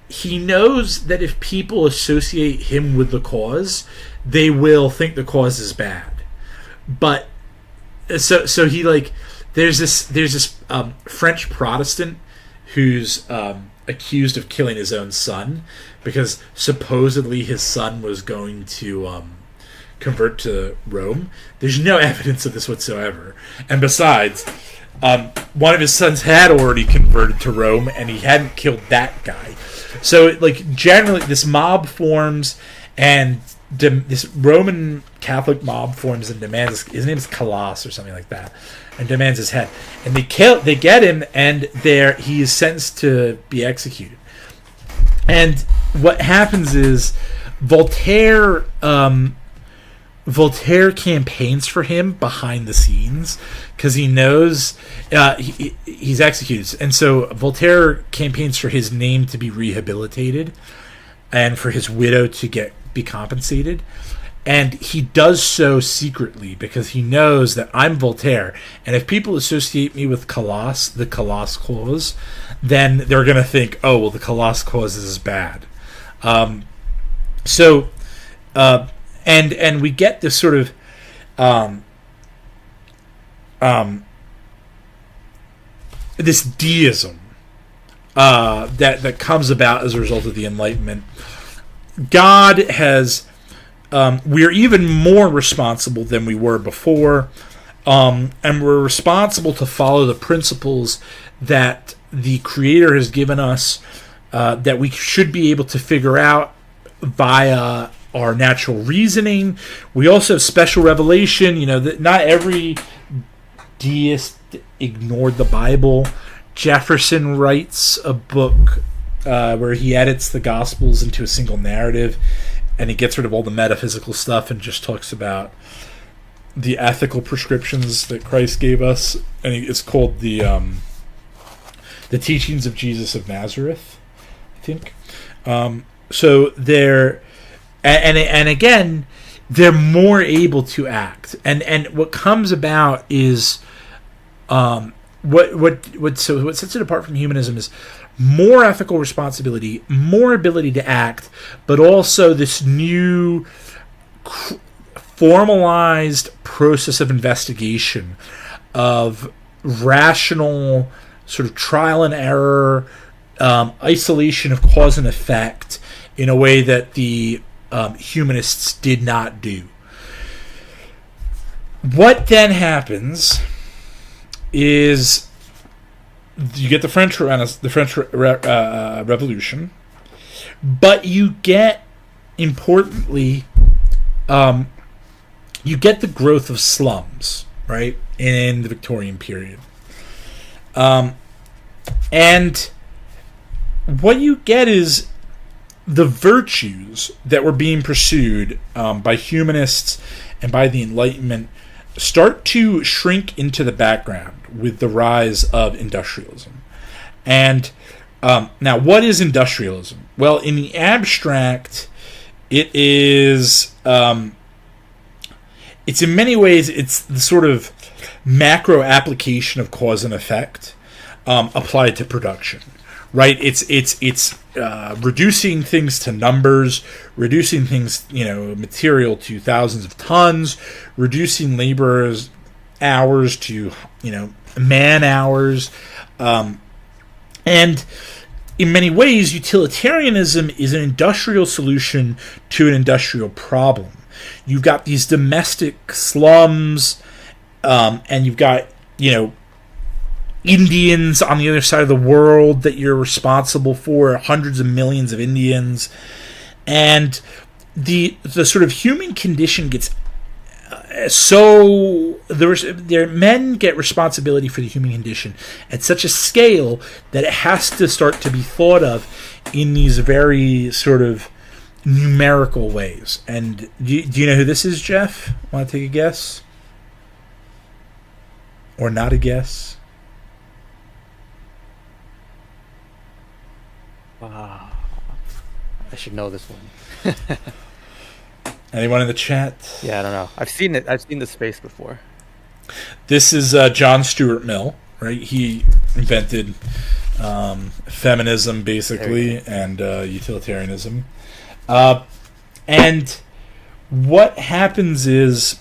he knows that if people associate him with the cause, they will think the cause is bad. But so he there's this French Protestant who's accused of killing his own son because supposedly his son was going to convert to Rome. There's no evidence of this whatsoever, and besides, one of his sons had already converted to Rome, and he hadn't killed that guy. So generally, this mob forms, and this Roman Catholic mob forms and demands his name is Calas or something like that, and demands his head. And they get him, and he is sentenced to be executed. And what happens is Voltaire campaigns for him behind the scenes because he knows he's executed. And so Voltaire campaigns for his name to be rehabilitated and for his widow to be compensated. And he does so secretly because he knows that I'm Voltaire, and if people associate me with Calas, the Calas cause, then they're going to think, oh, well, the Calas cause is bad. And we get this sort of this deism that comes about as a result of the Enlightenment. God has we're even more responsible than we were before, and we're responsible to follow the principles that the Creator has given us, that we should be able to figure out via our natural reasoning. We also have special revelation. That not every deist ignored the Bible. Jefferson writes a book where he edits the Gospels into a single narrative, and he gets rid of all the metaphysical stuff and just talks about the ethical prescriptions that Christ gave us. And it's called the Teachings of Jesus of Nazareth, I think. So they're and again, they're more able to act. And what comes about is what sets it apart from humanism is more ethical responsibility, more ability to act, but also this new formalized process of investigation, of rational sort of trial and error, isolation of cause and effect in a way that the humanists did not do. What then happens is you get the French Revolution, but you get, importantly, you get the growth of slums, right, in the Victorian period. And what you get is the virtues that were being pursued by humanists and by the Enlightenment start to shrink into the background with the rise of industrialism. And now, what is industrialism? Well, in the abstract, it is it's in many ways it's the sort of macro application of cause and effect applied to production, right? It's reducing things to numbers, reducing things, material to thousands of tons, reducing laborers' hours to, man hours, and in many ways, utilitarianism is an industrial solution to an industrial problem. You've got these domestic slums, and you've got, Indians on the other side of the world that you're responsible for, hundreds of millions of Indians. And the sort of human condition gets men get responsibility for the human condition at such a scale that it has to start to be thought of in these very sort of numerical ways. And do you know who this is, Jeff? Want to take a guess? Or not a guess? I should know this one. Anyone in the chat? Yeah, I don't know. I've seen it. I've seen the space before. This is John Stuart Mill, right? He invented feminism, basically, and utilitarianism. And what happens is,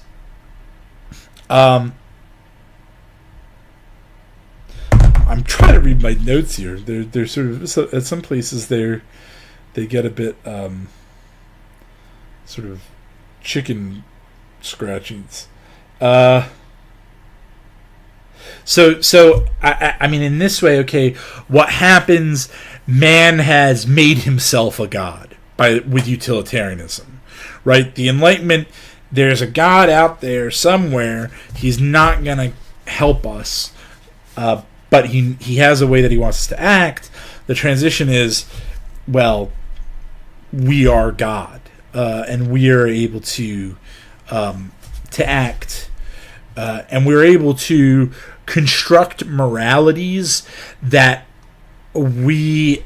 I'm trying to read my notes here. They're sort of, at some places they get a bit sort of chicken scratchings. So I mean, in this way, okay, what happens? Man has made himself a god with utilitarianism, right? The Enlightenment. There's a god out there somewhere. He's not gonna help us, but he has a way that he wants us to act. The transition is, well, we are God, and we are able to act, and we're able to construct moralities that we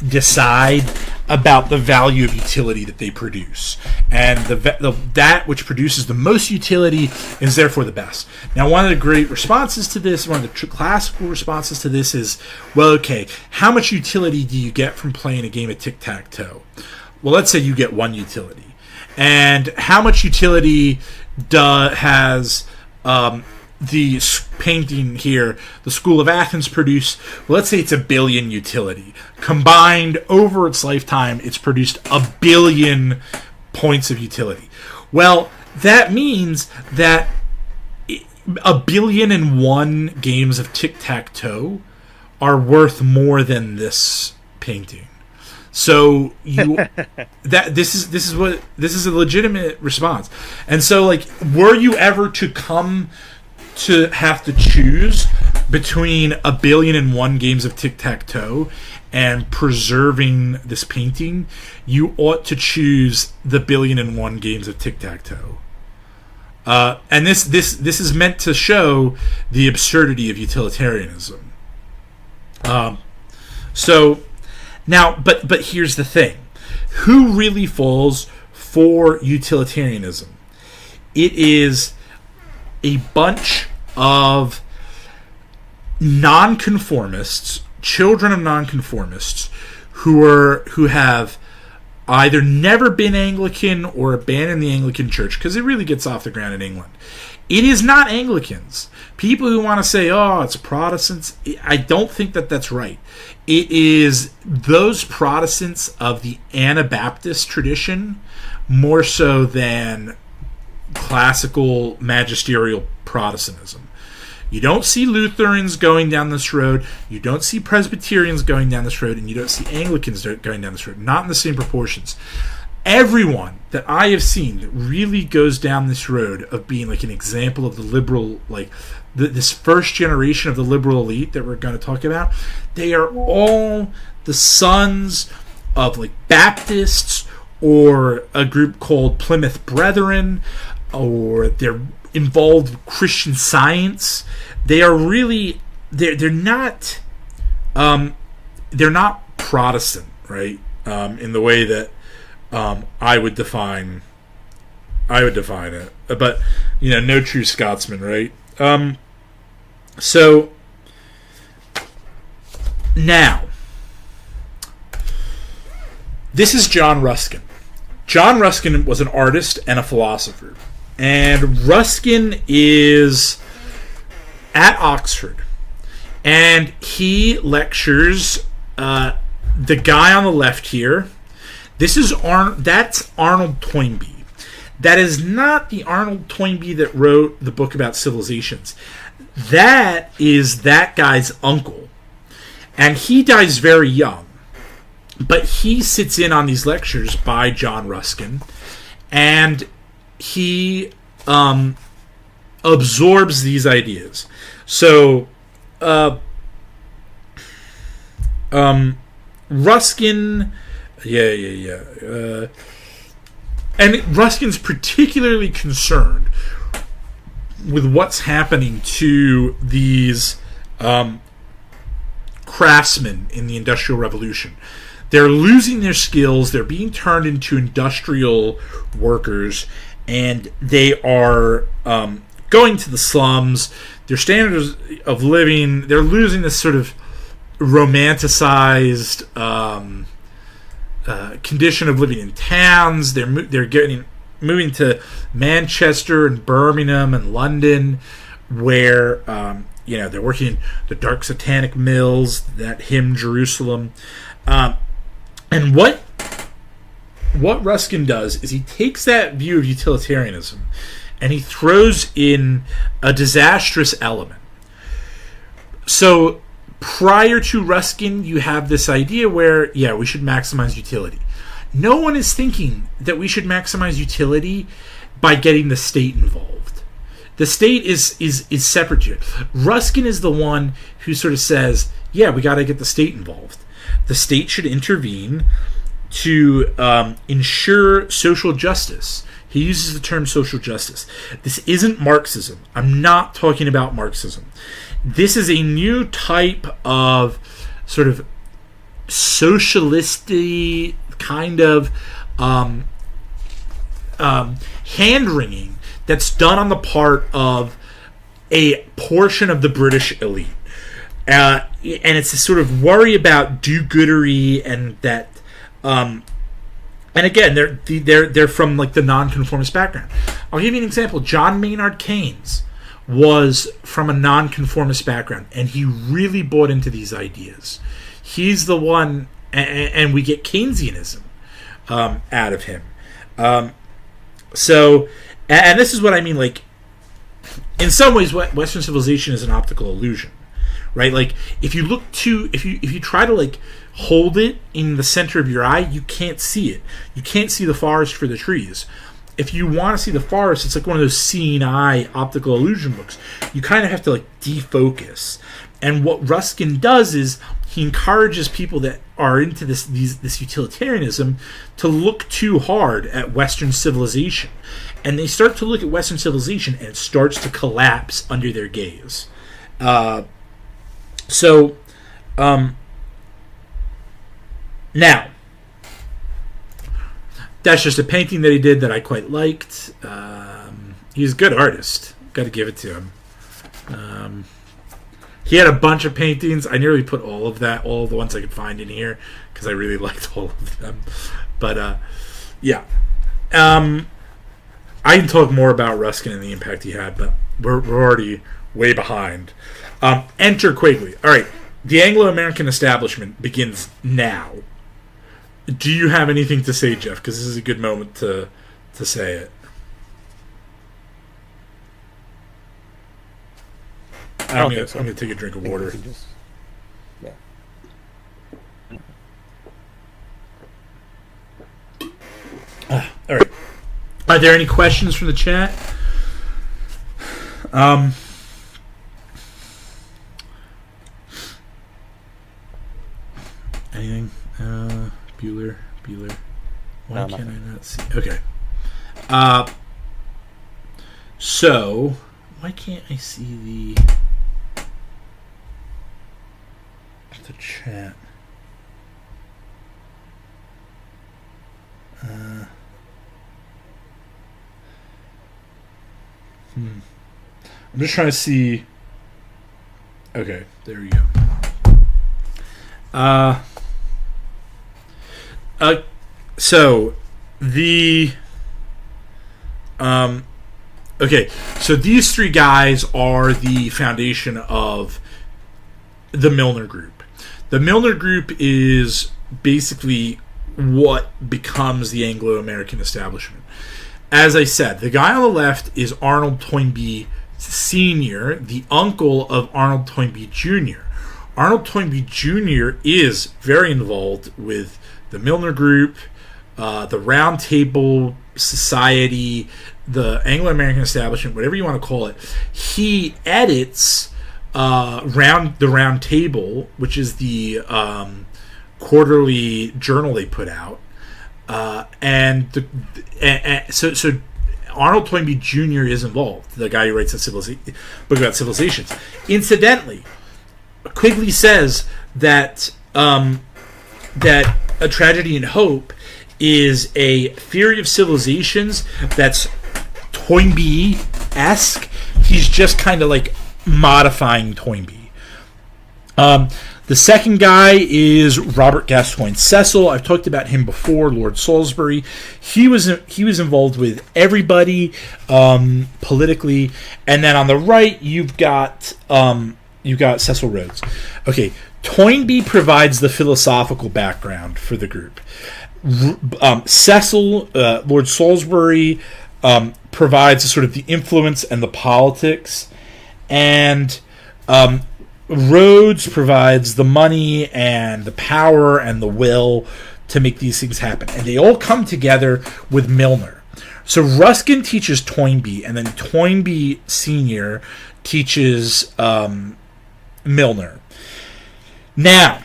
decide about the value of utility that they produce, and that which produces the most utility is therefore the best. Now, one of the great responses to this, one of the classical responses to this is, well, okay, how much utility do you get from playing a game of tic-tac-toe? Well, let's say you get one utility. And how much utility has the painting here, the School of Athens, produced? Well, let's say it's 1 billion utility. Combined over its lifetime, it's produced 1 billion points of utility. Well, that means that 1,000,000,001 games of tic-tac-toe are worth more than this painting. So this is a legitimate response. And so, like, were you ever to come to have to choose between 1,000,001 games of tic-tac-toe and preserving this painting, you ought to choose the 1,000,001 games of tic-tac-toe. And this is meant to show the absurdity of utilitarianism. So now, but here's the thing: who really falls for utilitarianism? It is a bunch of nonconformists, children of nonconformists, who have either never been Anglican or abandoned the Anglican Church, because it really gets off the ground in England. It is not Anglicans. People who want to say, oh, it's Protestants, I don't think that that's right. It is those Protestants of the Anabaptist tradition, more so than classical magisterial Protestantism. You don't see Lutherans going down this road, you don't see Presbyterians going down this road, and you don't see Anglicans going down this road, not in the same proportions. Everyone that I have seen that really goes down this road of being like an example of the liberal, like this first generation of the liberal elite that we're going to talk about, they are all the sons of like Baptists or a group called Plymouth Brethren, or they're involved with Christian Science. They are really they're not Protestant, right? In the way that I would define it, but no true Scotsman, right? So now this is John Ruskin. John Ruskin was an artist and a philosopher, and Ruskin is at Oxford, and he lectures the guy on the left here, that's Arnold Toynbee. That is not the Arnold Toynbee that wrote the book about civilizations. That is that guy's uncle. And he dies very young. But he sits in on these lectures by John Ruskin. And he absorbs these ideas. So, Ruskin... and Ruskin's particularly concerned with what's happening to these craftsmen in the Industrial Revolution. They're losing their skills. They're being turned into industrial workers, and they are going to the slums. Their standards of living, they're losing this sort of romanticized condition of living in towns. They're moving to Manchester and Birmingham and London, where they're working in the dark satanic mills that hymn Jerusalem. And what Ruskin does is he takes that view of utilitarianism and he throws in a disastrous element. So prior to Ruskin, you have this idea where, we should maximize utility. No one is thinking that we should maximize utility by getting the state involved. The state is separate to it. Ruskin is the one who sort of says, we got to get the state involved. The state should intervene to ensure social justice. He uses the term social justice. This isn't Marxism. I'm not talking about Marxism. This is a new type of sort of socialistic kind of hand-wringing that's done on the part of a portion of the British elite. And it's a sort of worry about do-goodery, and that, and again, they're from like the nonconformist background. I'll give you an example. John Maynard Keynes was from a nonconformist background, and he really bought into these ideas. He's the one, and we get Keynesianism out of him. So, and this is what I mean. Like, in some ways, Western civilization is an optical illusion. Right, like if you try to like hold it in the center of your eye, you can't see it. You can't see the forest for the trees. If you want to see the forest, it's like one of those seeing eye optical illusion books. You kind of have to like defocus. And what Ruskin does is he encourages people that are into this utilitarianism to look too hard at Western civilization, and they start to look at Western civilization, and it starts to collapse under their gaze. So, now, that's just a painting that he did that I quite liked. He's a good artist. Got to give it to him. He had a bunch of paintings. I nearly put all of the ones I could find in here, because I really liked all of them. But, yeah. I can talk more about Ruskin and the impact he had, but we're already way behind. Enter Quigley. All right, the Anglo-American Establishment begins now. Do you have anything to say, Jeff? Because this is a good moment to say it. I'm going to take a drink of water. All right. Are there any questions from the chat? Anything? Bueller. Why can't I not see? Okay. So, why can't I see the chat? I'm just trying to see. Okay, there we go. So the okay, so these three guys are the foundation of the Milner Group. The Milner Group is basically what becomes the Anglo-American establishment. As I said, the guy on the left is Arnold Toynbee Sr., the uncle of Arnold Toynbee Jr. Arnold Toynbee Jr. is very involved with the Milner Group, the Round Table Society, the Anglo-American Establishment, whatever you want to call it. He edits the Round Table, which is the quarterly journal they put out, so Arnold Toynbee Jr. is involved, the guy who writes the book about civilizations. Incidentally, Quigley says that that A Tragedy in Hope is a theory of civilizations that's Toynbee-esque. He's just kind of like modifying Toynbee. The second guy is Robert Gascoigne Cecil. I've talked about him before, Lord Salisbury. He was involved with everybody politically. And then on the right, you've got Cecil Rhodes. Okay, Toynbee provides the philosophical background for the group. Cecil, Lord Salisbury, provides sort of the influence and the politics, and Rhodes provides the money and the power and the will to make these things happen. And they all come together with Milner. So Ruskin teaches Toynbee, and then Toynbee Sr. teaches Milner. Now,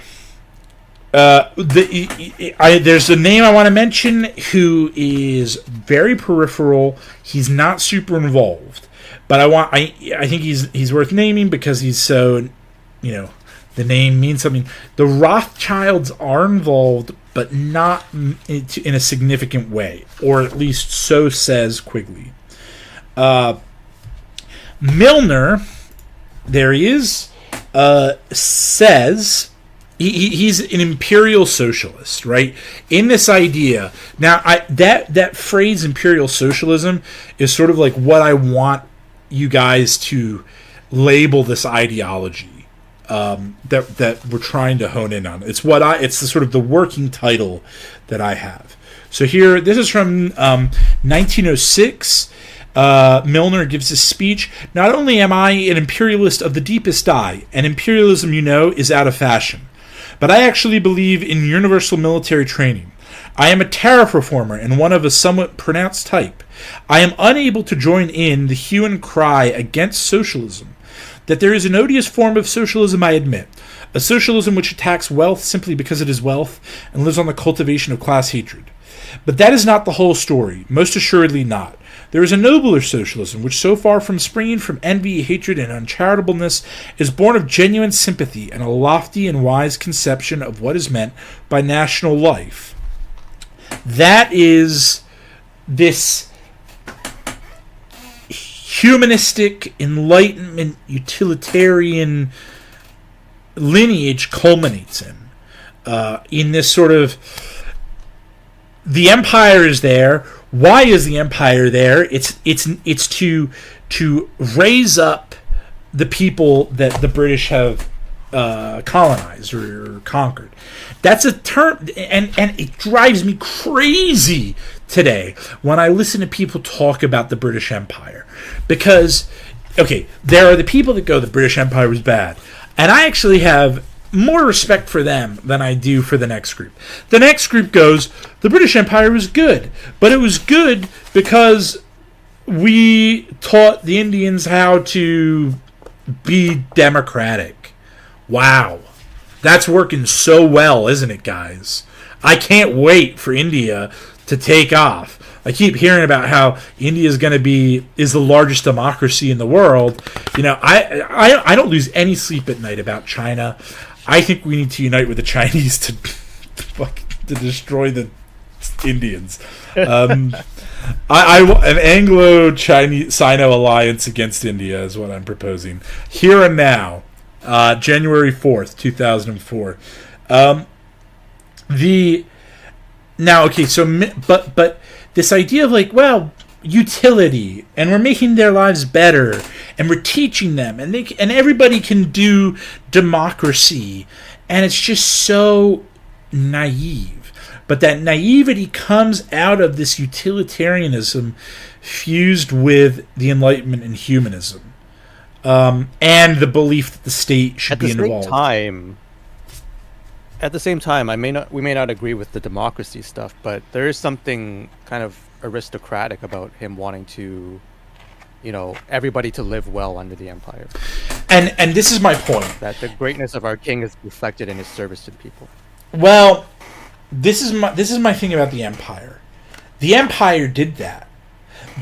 there's a name I want to mention who is very peripheral. He's not super involved, but I think he's worth naming because he's so, the name means something. The Rothschilds are involved, but not in a significant way, or at least so says Quigley. Milner, there he is, says he's an imperial socialist, right? In this idea, now that phrase imperial socialism is sort of like what I want you guys to label this ideology that we're trying to hone in on. It's the sort of the working title that I have. So here, this is from 1906. Milner gives a speech. Not only am I an imperialist of the deepest dye, and imperialism, is out of fashion, but I actually believe in universal military training. I am a tariff reformer and one of a somewhat pronounced type. I am unable to join in the hue and cry against socialism. That there is an odious form of socialism, I admit. A socialism which attacks wealth simply because it is wealth and lives on the cultivation of class hatred. But that is not the whole story, most assuredly not. There is a nobler socialism which, so far from springing from envy, hatred, and uncharitableness, is born of genuine sympathy and a lofty and wise conception of what is meant by national life. That is this humanistic, enlightenment, utilitarian lineage culminates in this sort of, the empire is there. Why is the empire there? It's to raise up the people that the British have colonized or conquered. That's a term, and it drives me crazy today when I listen to people talk about the British Empire. Because, okay, there are the people that go, the British Empire was bad. And I actually have more respect for them than I do for the next group. The next group goes, the British Empire was good. But it was good because we taught the Indians how to be democratic. Wow. That's working so well, isn't it, guys? I can't wait for India to take off. I keep hearing about how India is the largest democracy in the world. I don't lose any sleep at night about China. I think we need to unite with the Chinese to destroy the Indians. An Anglo-Chinese Sino alliance against India is what I'm proposing here and now. January 4th, 2004. But this idea of utility, and we're making their lives better, and we're teaching them, and everybody can do democracy, and it's just so naive. But that naivety comes out of this utilitarianism fused with the Enlightenment and humanism, and the belief that the state should be involved. At the same time, we may not agree with the democracy stuff, but there is something kind of aristocratic about him wanting to, everybody to live well under the empire. And this is my point. That the greatness of our king is reflected in his service to the people. Well, this is my thing about the empire. The empire did that,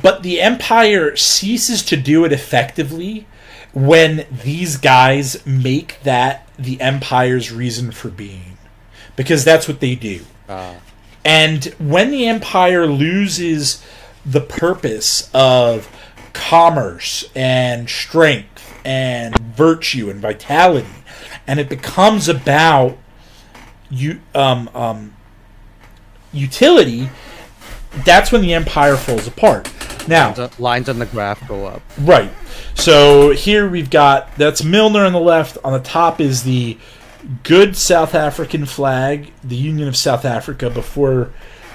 but the empire ceases to do it effectively when these guys make that the empire's reason for being, because that's what they do. And when the empire loses the purpose of commerce and strength and virtue and vitality, and it becomes about utility, that's when the empire falls apart. Now, lines on the graph go up. Right. So here we've got, that's Milner on the left. On the top is the good South African flag, the Union of South Africa, before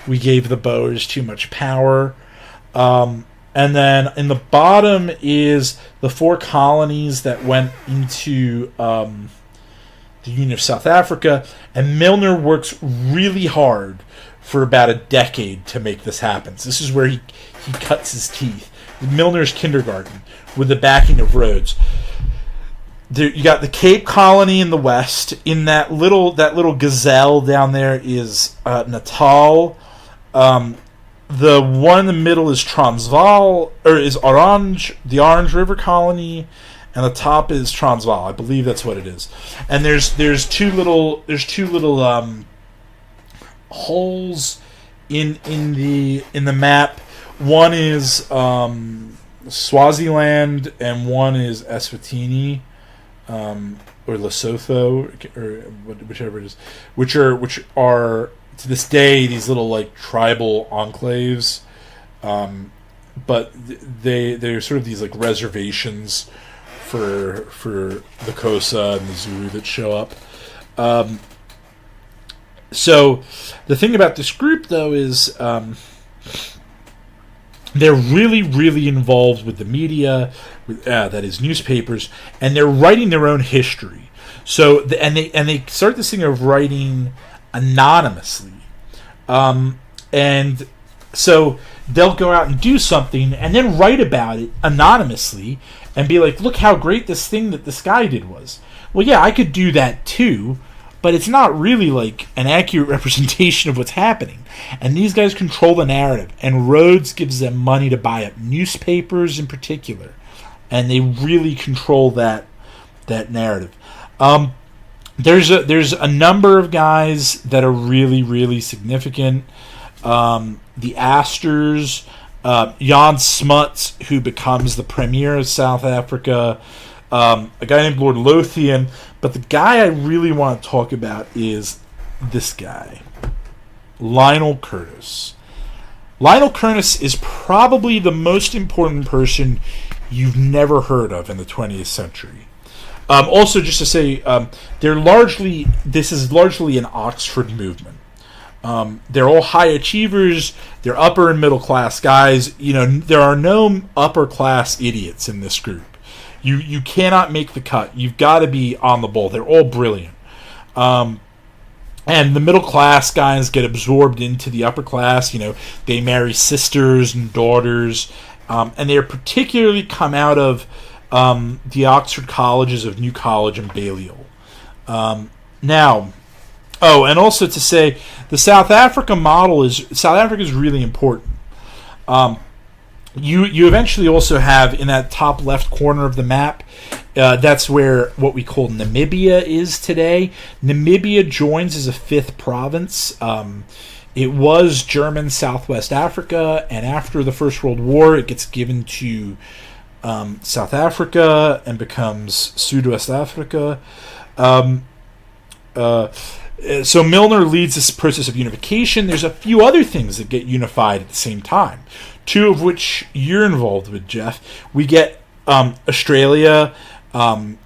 we gave the Boers too much power. And then in the bottom is the 4 colonies that went into the Union of South Africa. And Milner works really hard for about a decade to make this happen. So this is where he cuts his teeth. Milner's kindergarten, with the backing of Rhodes. There, you got the Cape Colony in the west. In that little gazelle down there is Natal. The one in the middle is Transvaal, or is Orange, the Orange River Colony, and the top is Transvaal. I believe that's what it is. And there's two little holes in the map. One is Swaziland, and one is Eswatini, or Lesotho, or whichever it is, which are to this day these little like tribal enclaves, but they're sort of these like reservations for the Xhosa and the Zulu that show up. So the thing about this group though is they're really, really involved with the media, that is newspapers, and they're writing their own history. So they start this thing of writing anonymously, and so they'll go out and do something and then write about it anonymously and be like, look how great this thing that this guy did was. Well, yeah, I could do that too, but it's not really like an accurate representation of what's happening. And these guys control the narrative, and Rhodes gives them money to buy up newspapers in particular, and they really control that narrative. There's a number of guys that are really, really significant. The Astors, Jan Smuts, who becomes the premier of South Africa, a guy named Lord Lothian, but the guy I really want to talk about is this guy, Lionel Curtis. Lionel Curtis is probably the most important person you've never heard of in the 20th century. Also, just to say, this is largely an Oxford movement. They're all high achievers. They're upper and middle class guys. There are no upper class idiots in this group. You cannot make the cut. You've got to be on the ball. They're all brilliant. And the middle class guys get absorbed into the upper class. They marry sisters and daughters. And they are particularly come out of the Oxford colleges of New College and Balliol. And also to say, the South Africa is really important. You eventually also have, in that top left corner of the map, that's where what we call Namibia is today. Namibia joins as a 5th province. It was German Southwest Africa, and after the First World War, it gets given to South Africa and becomes Sudoest Africa. So Milner leads this process of unification. There's a few other things that get unified at the same time, 2 of which you're involved with, Jeff. We get Australia, and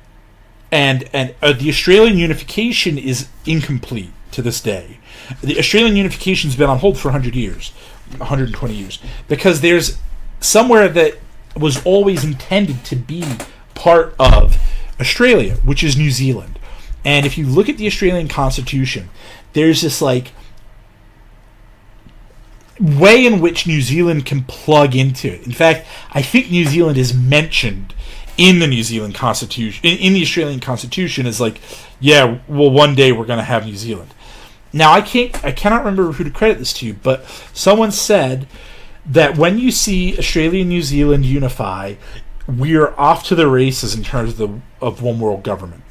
the Australian unification is incomplete. to this day. The Australian unification's been on hold for 100 years, 120 years, because there's somewhere that was always intended to be part of Australia, which is New Zealand. And if you look at the Australian Constitution, there's this like way in which New Zealand can plug into it. In fact, I think New Zealand is mentioned in the New Zealand Constitution, in the Australian Constitution, as like, yeah, well, one day we're going to have New Zealand. Now, I cannot remember who to credit this to, but someone said that when you see Australia and New Zealand unify, we are off to the races in terms of one world government.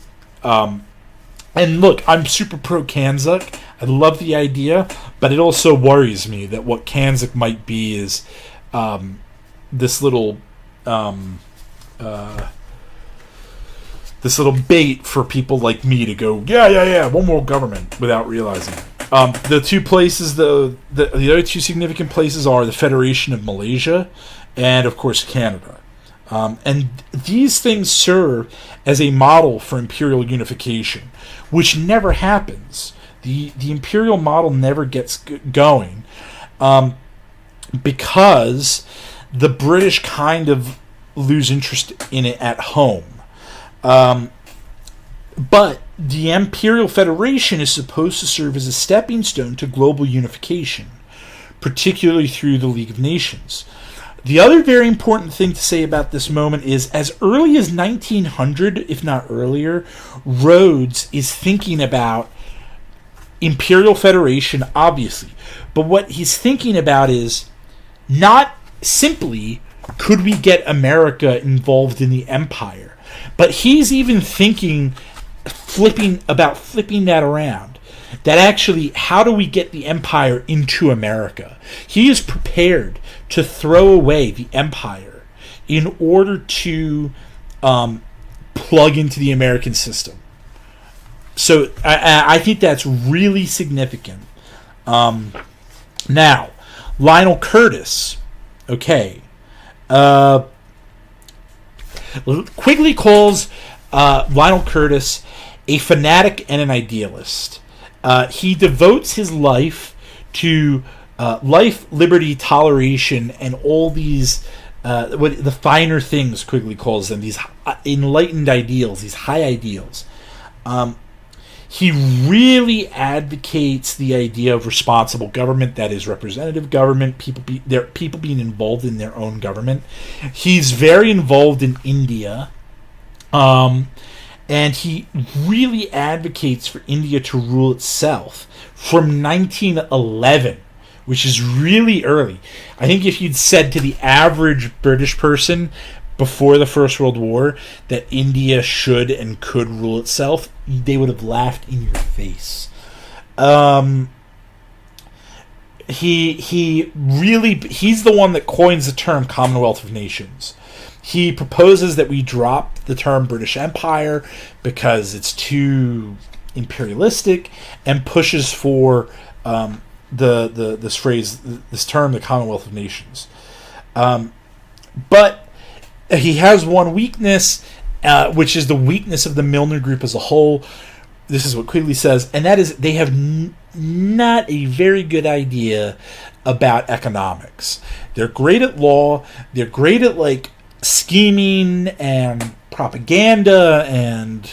And look, I'm super pro Kanzuk. I love the idea, but it also worries me that what Kanzuk might be is this little bait for people like me to go, yeah, one world government, without realizing it. The two places, the other two significant places are the Federation of Malaysia and, of course, Canada. And these things serve as a model for imperial unification, which never happens. The imperial model never gets going because the British kind of lose interest in it at home. But the Imperial Federation is supposed to serve as a stepping stone to global unification, particularly through the League of Nations. The other very important thing to say about this moment is, as early as 1900, if not earlier, Rhodes is thinking about Imperial Federation, obviously. But what he's thinking about is not simply, could we get America involved in the empire? But he's even thinking, flipping that around. That actually, how do we get the empire into America? He is prepared to throw away the empire in order to plug into the American system. So I think that's really significant. Now, Lionel Curtis, okay, Quigley calls Lionel Curtis a fanatic and an idealist. He devotes his life to life, liberty, toleration, and all these what the finer things Quigley calls them, these enlightened ideals, these high ideals. He really advocates the idea of responsible government, that is representative government, people being involved in their own government. He's very involved in India, and he really advocates for India to rule itself from 1911, which is really early. I think if you'd said to the average British person before the First World War that India should and could rule itself, they would have laughed in your face. He's the one that coins the term Commonwealth of Nations. He proposes that we drop the term British Empire because it's too imperialistic, and pushes for this phrase, this term, the Commonwealth of Nations. But he has one weakness, which is the weakness of the Milner Group as a whole. This is what Quigley says, and that is they have not a very good idea about economics. They're great at law. They're great at scheming and propaganda and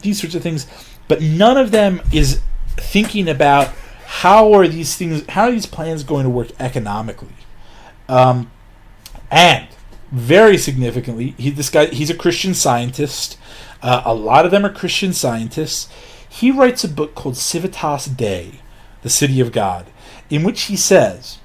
these sorts of things, but none of them is thinking about how are these plans going to work economically. And very significantly, he's a Christian scientist. A lot of them are Christian scientists. He writes a book called Civitas Dei, The City of God, in which he says,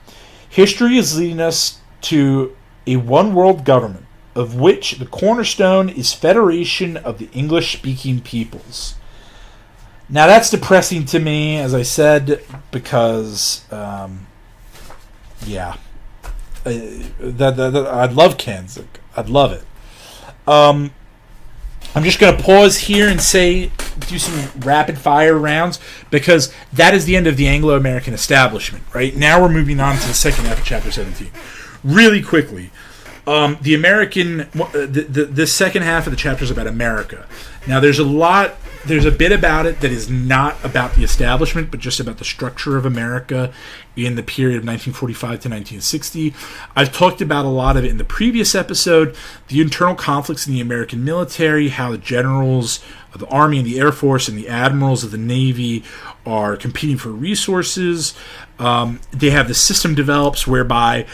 history is leading us to a one-world government, of which the cornerstone is federation of the English-speaking peoples. Now that's depressing to me, as I said, because, I'd love Kanzuk. I'd love it. I'm just going to pause here and do some rapid-fire rounds, because that is the end of the Anglo-American Establishment, right? Now we're moving on to the second half of Chapter 17. Really quickly, the second half of the chapter is about America. Now, there's a lot there's a bit about it that is not about the establishment, but just about the structure of America in the period of 1945 to 1960. I've talked about a lot of it in the previous episode, the internal conflicts in the American military, how the generals of the Army and the Air Force and the admirals of the Navy are competing for resources. They have the system develops whereby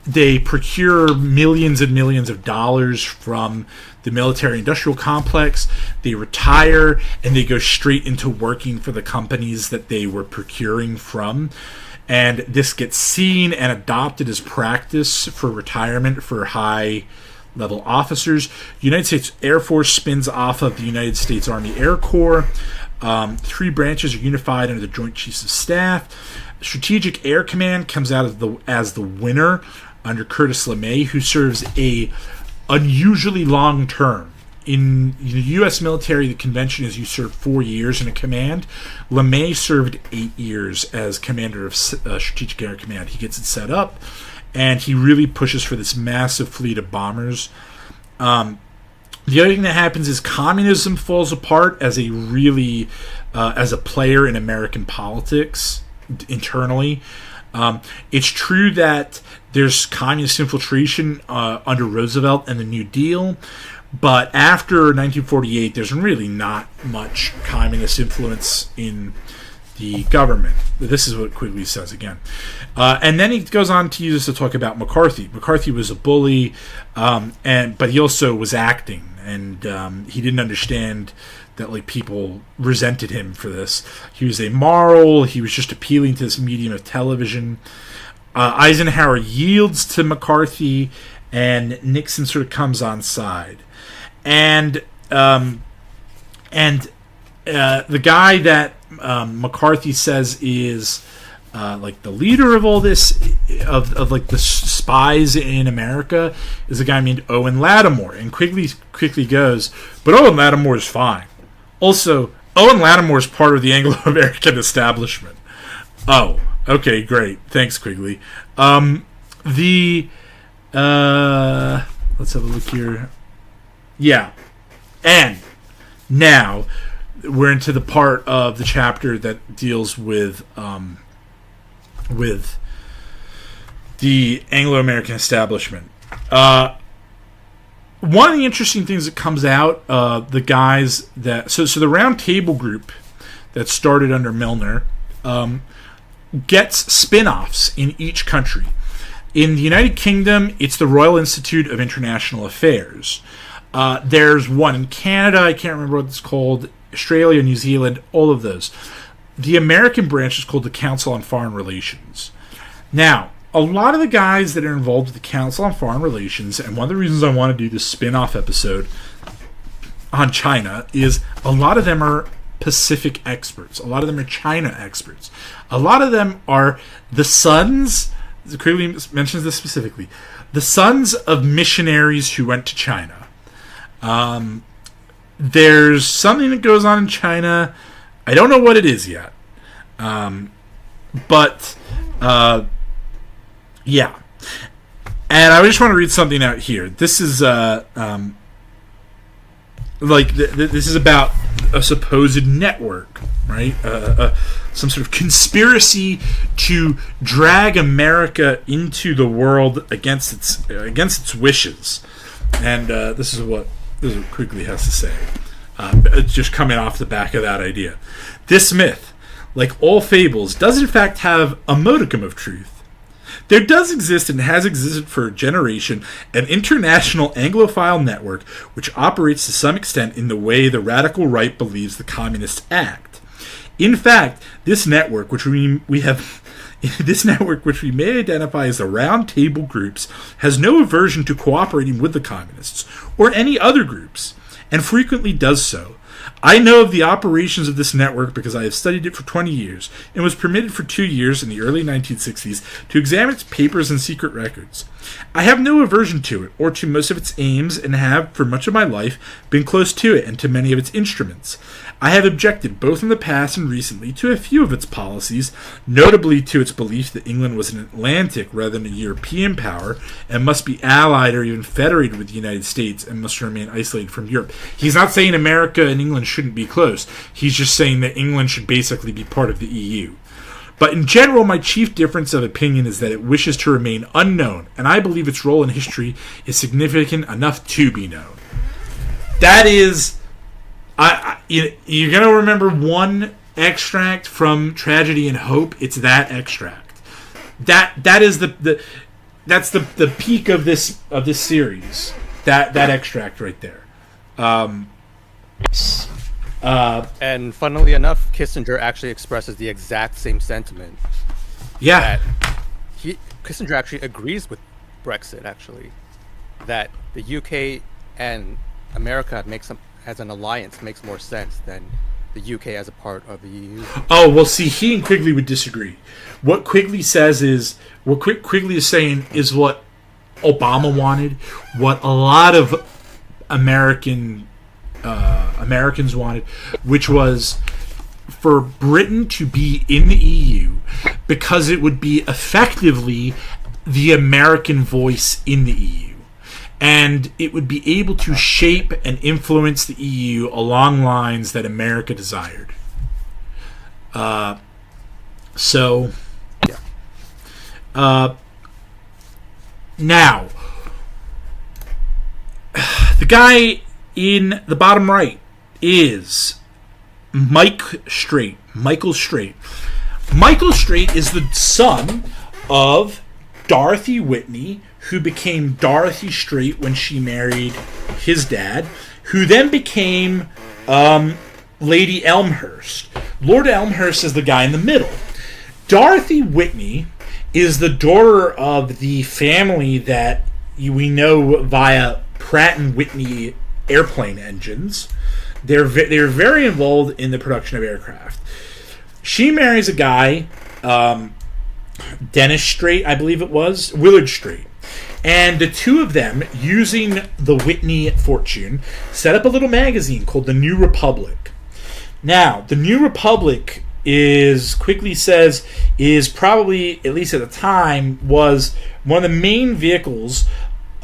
they procure millions and millions of dollars from the military-industrial complex. They retire, and they go straight into working for the companies that they were procuring from. And this gets seen and adopted as practice for retirement for high-level officers. The United States Air Force spins off of the United States Army Air Corps. 3 branches are unified under the Joint Chiefs of Staff. Strategic Air Command comes out as the winner under Curtis LeMay, who serves a unusually long term. In the U.S. military, the convention is you serve 4 years in a command. LeMay served 8 years as commander of Strategic Air Command. He gets it set up, and he really pushes for this massive fleet of bombers. The other thing that happens is communism falls apart as as a player in American politics internally. It's true that there's communist infiltration under Roosevelt and the New Deal, but after 1948, there's really not much communist influence in the government. This is what Quigley says again. And then he goes on to use this to talk about McCarthy. McCarthy was a bully, but he also was acting, and he didn't understand that people resented him for this. He was amoral. He was just appealing to this medium of television. Eisenhower yields to McCarthy, and Nixon sort of comes on side. And the guy that McCarthy says is the leader of all this, of the spies in America, is a guy named Owen Lattimore. And Quigley quickly goes, but Owen Lattimore is fine. Also, Owen Lattimore is part of the Anglo-American Establishment. Oh, okay, great. Thanks, Quigley. Let's have a look here. Yeah. And now we're into the part of the chapter that deals with the Anglo-American Establishment. One of the interesting things that comes out, the guys that... So the Round Table group that started under Milner gets spin-offs in each country. In the United Kingdom, it's the Royal Institute of International Affairs. There's one in Canada, I can't remember what it's called, Australia, New Zealand, all of those. The American branch is called the Council on Foreign Relations. Now, a lot of the guys that are involved with the Council on Foreign Relations, and one of the reasons I want to do this spin-off episode on China, is a lot of them are Pacific experts. A lot of them are China experts. A lot of them are the sons, Quigley mentions this specifically, the sons of missionaries who went to China. There's something that goes on in China. I don't know what it is yet. Yeah. And I just want to read something out here. This is this is about a supposed network, right? Some sort of conspiracy to drag America into the world against its wishes. And this is what Quigley has to say. Just coming off the back of that idea. This myth, like all fables, does in fact have a modicum of truth. There does exist and has existed for a generation an international Anglophile network which operates to some extent in the way the radical right believes the communists act. In fact, this network, which we may identify as the Round Table groups, has no aversion to cooperating with the communists or any other groups, and frequently does so. I know of the operations of this network because I have studied it for 20 years and was permitted for 2 years in the early 1960s to examine its papers and secret records. I have no aversion to it or to most of its aims and have, for much of my life, been close to it and to many of its instruments. I have objected both in the past and recently to a few of its policies, notably to its belief that England was an Atlantic rather than a European power and must be allied or even federated with the United States and must remain isolated from Europe. He's not saying America and England shouldn't be close. He's just saying that England should basically be part of the EU. But in general, my chief difference of opinion is that it wishes to remain unknown, and I believe its role in history is significant enough to be known. That is, you're going to remember one extract from Tragedy and Hope. It's that extract. That is that's the peak of this series. That extract right there. And funnily enough, Kissinger actually expresses the exact same sentiment. Yeah. Kissinger actually agrees with Brexit, actually. That the UK and America as an alliance makes more sense than the UK as a part of the EU. Oh, well, see, he and Quigley would disagree. What Quigley says is, what Quigley is saying is what Obama wanted, what a lot of Americans wanted, which was for Britain to be in the EU because it would be effectively the American voice in the EU. And it would be able to shape and influence the EU along lines that America desired. Now, the guy in the bottom right is Michael Straight. Michael Straight is the son of Dorothy Whitney, who became Dorothy Straight when she married his dad, who then became Lady Elmhurst. Lord Elmhurst is the guy in the middle. Dorothy Whitney is the daughter of the family that we know via Pratt & Whitney airplane engines. They're very involved in the production of aircraft. She marries a guy, Dennis Straight, I believe it was, Willard Straight. And the two of them, using the Whitney fortune, set up a little magazine called The New Republic. Now, The New Republic Quigley says, is probably, at least at the time, was one of the main vehicles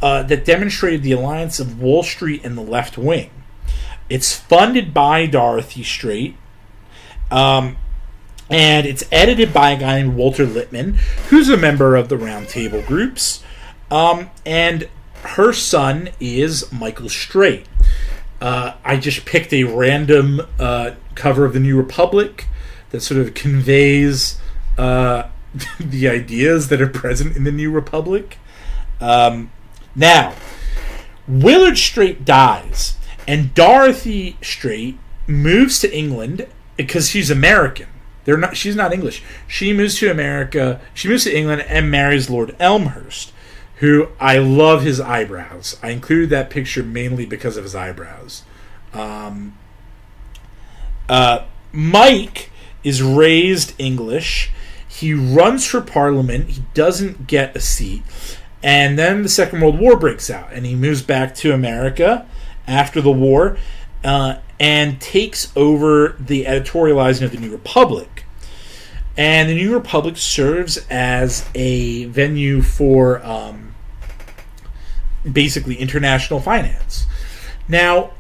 that demonstrated the alliance of Wall Street and the left wing. It's funded by Dorothy Straight, and it's edited by a guy named Walter Lippmann, who's a member of the Round Table groups, and her son is Michael Straight. I just picked a random cover of the New Republic that sort of conveys the ideas that are present in the New Republic. Now, Willard Straight dies, and Dorothy Straight moves to England because she's American. She's not English. She moves to America. She moves to England and marries Lord Elmhurst, who I love his eyebrows. I included that picture mainly because of his eyebrows. Mike is raised English. He runs for Parliament. He doesn't get a seat. And then the Second World War breaks out, and he moves back to America after the war and takes over the editorializing of the New Republic. And the New Republic serves as a venue for basically international finance. Now,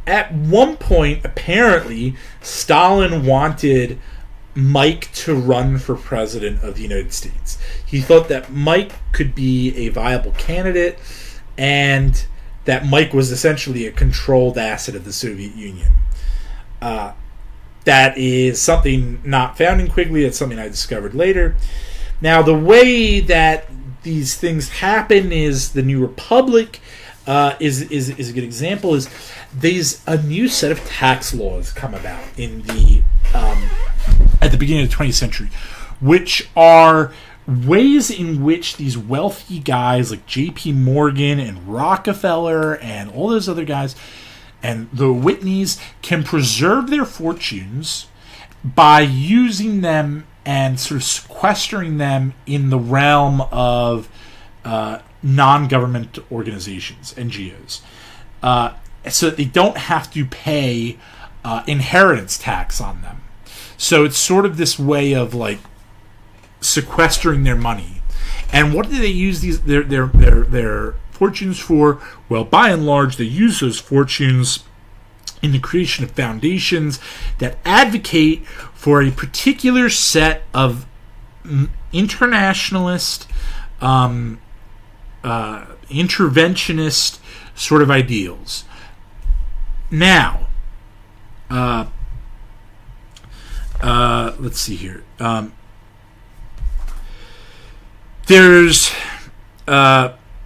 at one point, apparently, Stalin wanted Mike to run for president of the United States. He thought that Mike could be a viable candidate, and that Mike was essentially a controlled asset of the Soviet Union. That is something not found in Quigley. That's something I discovered later. Now, the way that these things happen is the New Republic is a good example. Is a new set of tax laws come about in the at the beginning of the 20th century, which are ways in which these wealthy guys like J.P. Morgan and Rockefeller and all those other guys and the Whitneys can preserve their fortunes by using them and sort of sequestering them in the realm of non-government organizations, NGOs, so that they don't have to pay inheritance tax on them. So it's sort of this way of like sequestering their money. And what do they use their fortunes for? Well, by and large, they use those fortunes in the creation of foundations that advocate for a particular set of internationalist, interventionist sort of ideals. Now, let's see here. There's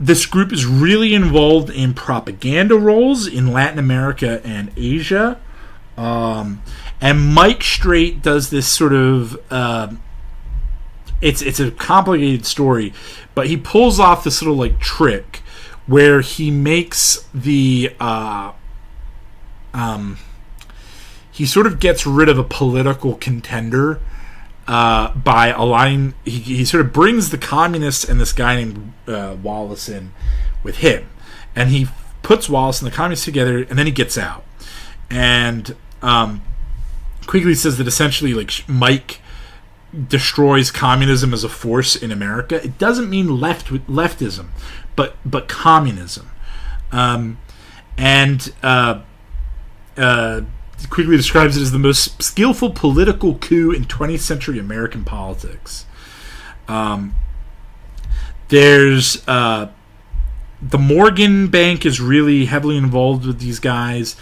this group is really involved in propaganda roles in Latin America and Asia, and Mike Straight does this sort of. It's a complicated story, but he pulls off this little like trick where he makes the he sort of gets rid of a political contender by aligning. He sort of brings the communists and this guy named Wallace in with him, and he puts Wallace and the communists together, and then he gets out. And Quigley says that essentially, like, Mike destroys communism as a force in America. It doesn't mean leftism, but communism. Quigley describes it as the most skillful political coup in 20th century American politics. There's the Morgan Bank is really heavily involved with these guys,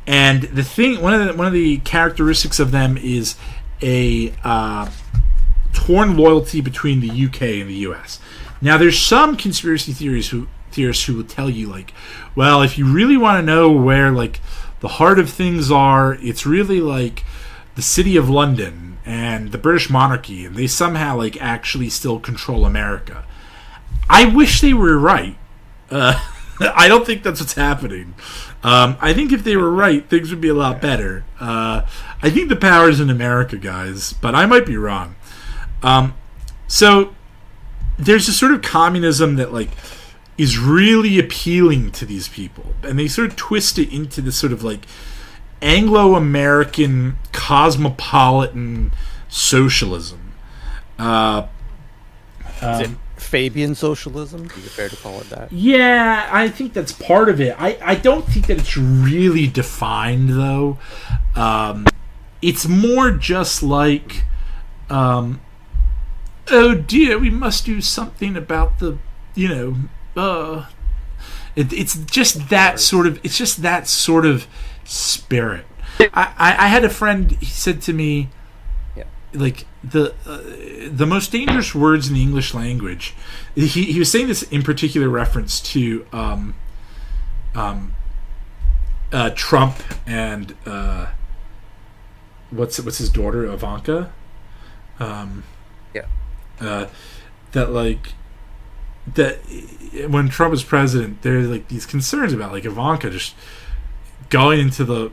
and the thing, one of the characteristics of them is a torn loyalty between the UK and the US. Now, there's some conspiracy theorists who will tell you, like, well, if you really want to know where, like, the heart of things are, it's really like the City of London and the British monarchy, and they somehow, like, actually still control America. I wish they were right. I don't think that's what's happening. I think if they were right, things would be a lot better. I think the power's in America, guys, but I might be wrong. So there's a sort of communism that, like, is really appealing to these people, and they sort of twist it into this sort of, like, Anglo-American cosmopolitan socialism. Is it Fabian socialism? Is it fair to call it that? Yeah, I think that's part of it. I don't think that it's really defined, though. It's more just like, oh dear, we must do something about the, it's just that sort of. It's just that sort of spirit. I had a friend. He said to me, like, the most dangerous words in the English language. He was saying this in particular reference to Trump and what's his daughter, Ivanka. That when Trump was president, there's, like, these concerns about, like, Ivanka just going into the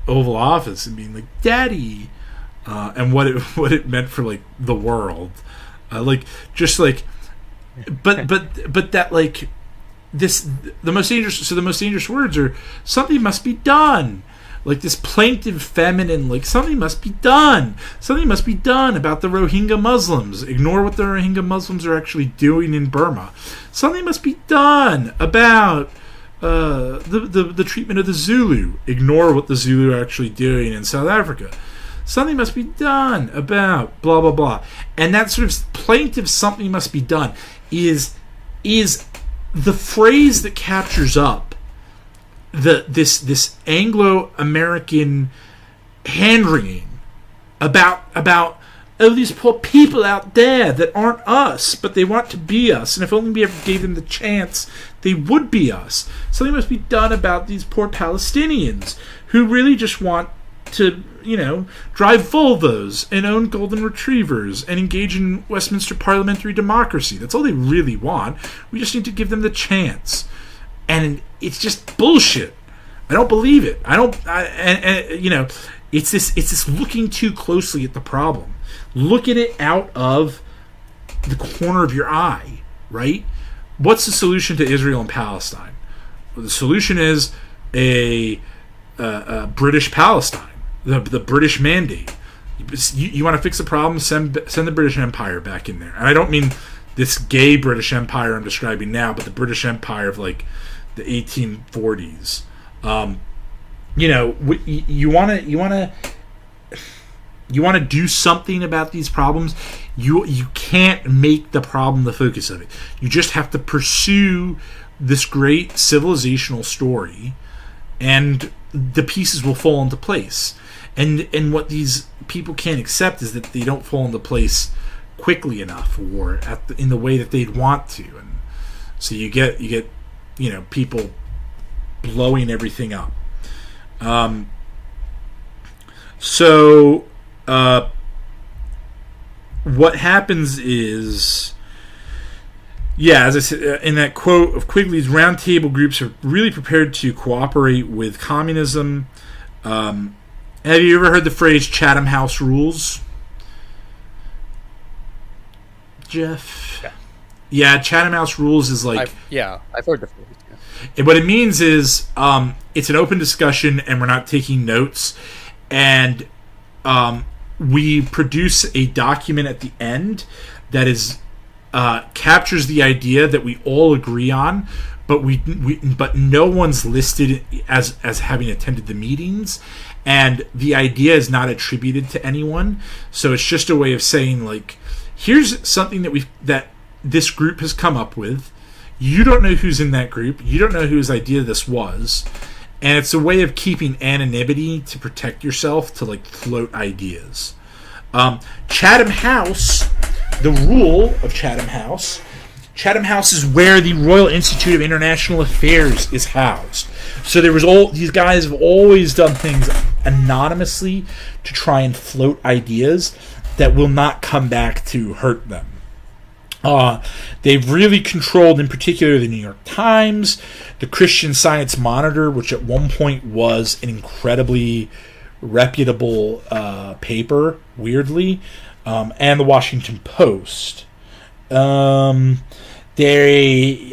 Oval Office and being like, "Daddy," and what it meant for, like, the world, but that, like, this the most dangerous words are something must be done. Like, this plaintive feminine, like, something must be done. Something must be done about the Rohingya Muslims. Ignore what the Rohingya Muslims are actually doing in Burma. Something must be done about the treatment of the Zulu. Ignore what the Zulu are actually doing in South Africa. Something must be done about blah, blah, blah. And that sort of plaintive something must be done is the phrase that captures up this Anglo-American hand-wringing about these poor people out there that aren't us, but they want to be us, and if only we ever gave them the chance, they would be us. Something must be done about these poor Palestinians who really just want to, drive Volvos and own golden retrievers and engage in Westminster parliamentary democracy. That's all they really want. We just need to give them the chance. And it's just bullshit. I don't believe it. It's this looking too closely at the problem. Look at it out of the corner of your eye, right? What's the solution to Israel and Palestine? Well, the solution is a British Palestine, the British mandate. You want to fix the problem? Send the British Empire back in there. And I don't mean this gay British Empire I'm describing now, but the British Empire of, like, the 1840s. you want to do something about these problems. You can't make the problem the focus of it. You just have to pursue this great civilizational story, and the pieces will fall into place. And what these people can't accept is that they don't fall into place quickly enough, or in the way that they'd want to. And so you get people blowing everything up. What happens is, as I said in that quote of Quigley's, roundtable groups are really prepared to cooperate with communism. Have you ever heard the phrase Chatham House rules, Jeff? Yeah, Chatham House rules is like... I've heard the phrase. Yeah. What it means is it's an open discussion, and we're not taking notes. And we produce a document at the end that is captures the idea that we all agree on, but no one's listed as having attended the meetings, and the idea is not attributed to anyone. So it's just a way of saying, like, here's something that this group has come up with. You don't know who's in that group. You don't know whose idea this was. And it's a way of keeping anonymity to protect yourself, to like float ideas. Chatham House, the rule of Chatham House is where the Royal Institute of International Affairs is housed. So these guys have always done things anonymously to try and float ideas that will not come back to hurt them. They've really controlled, in particular, the New York Times, the Christian Science Monitor, which at one point was an incredibly reputable paper, weirdly, and the Washington Post. They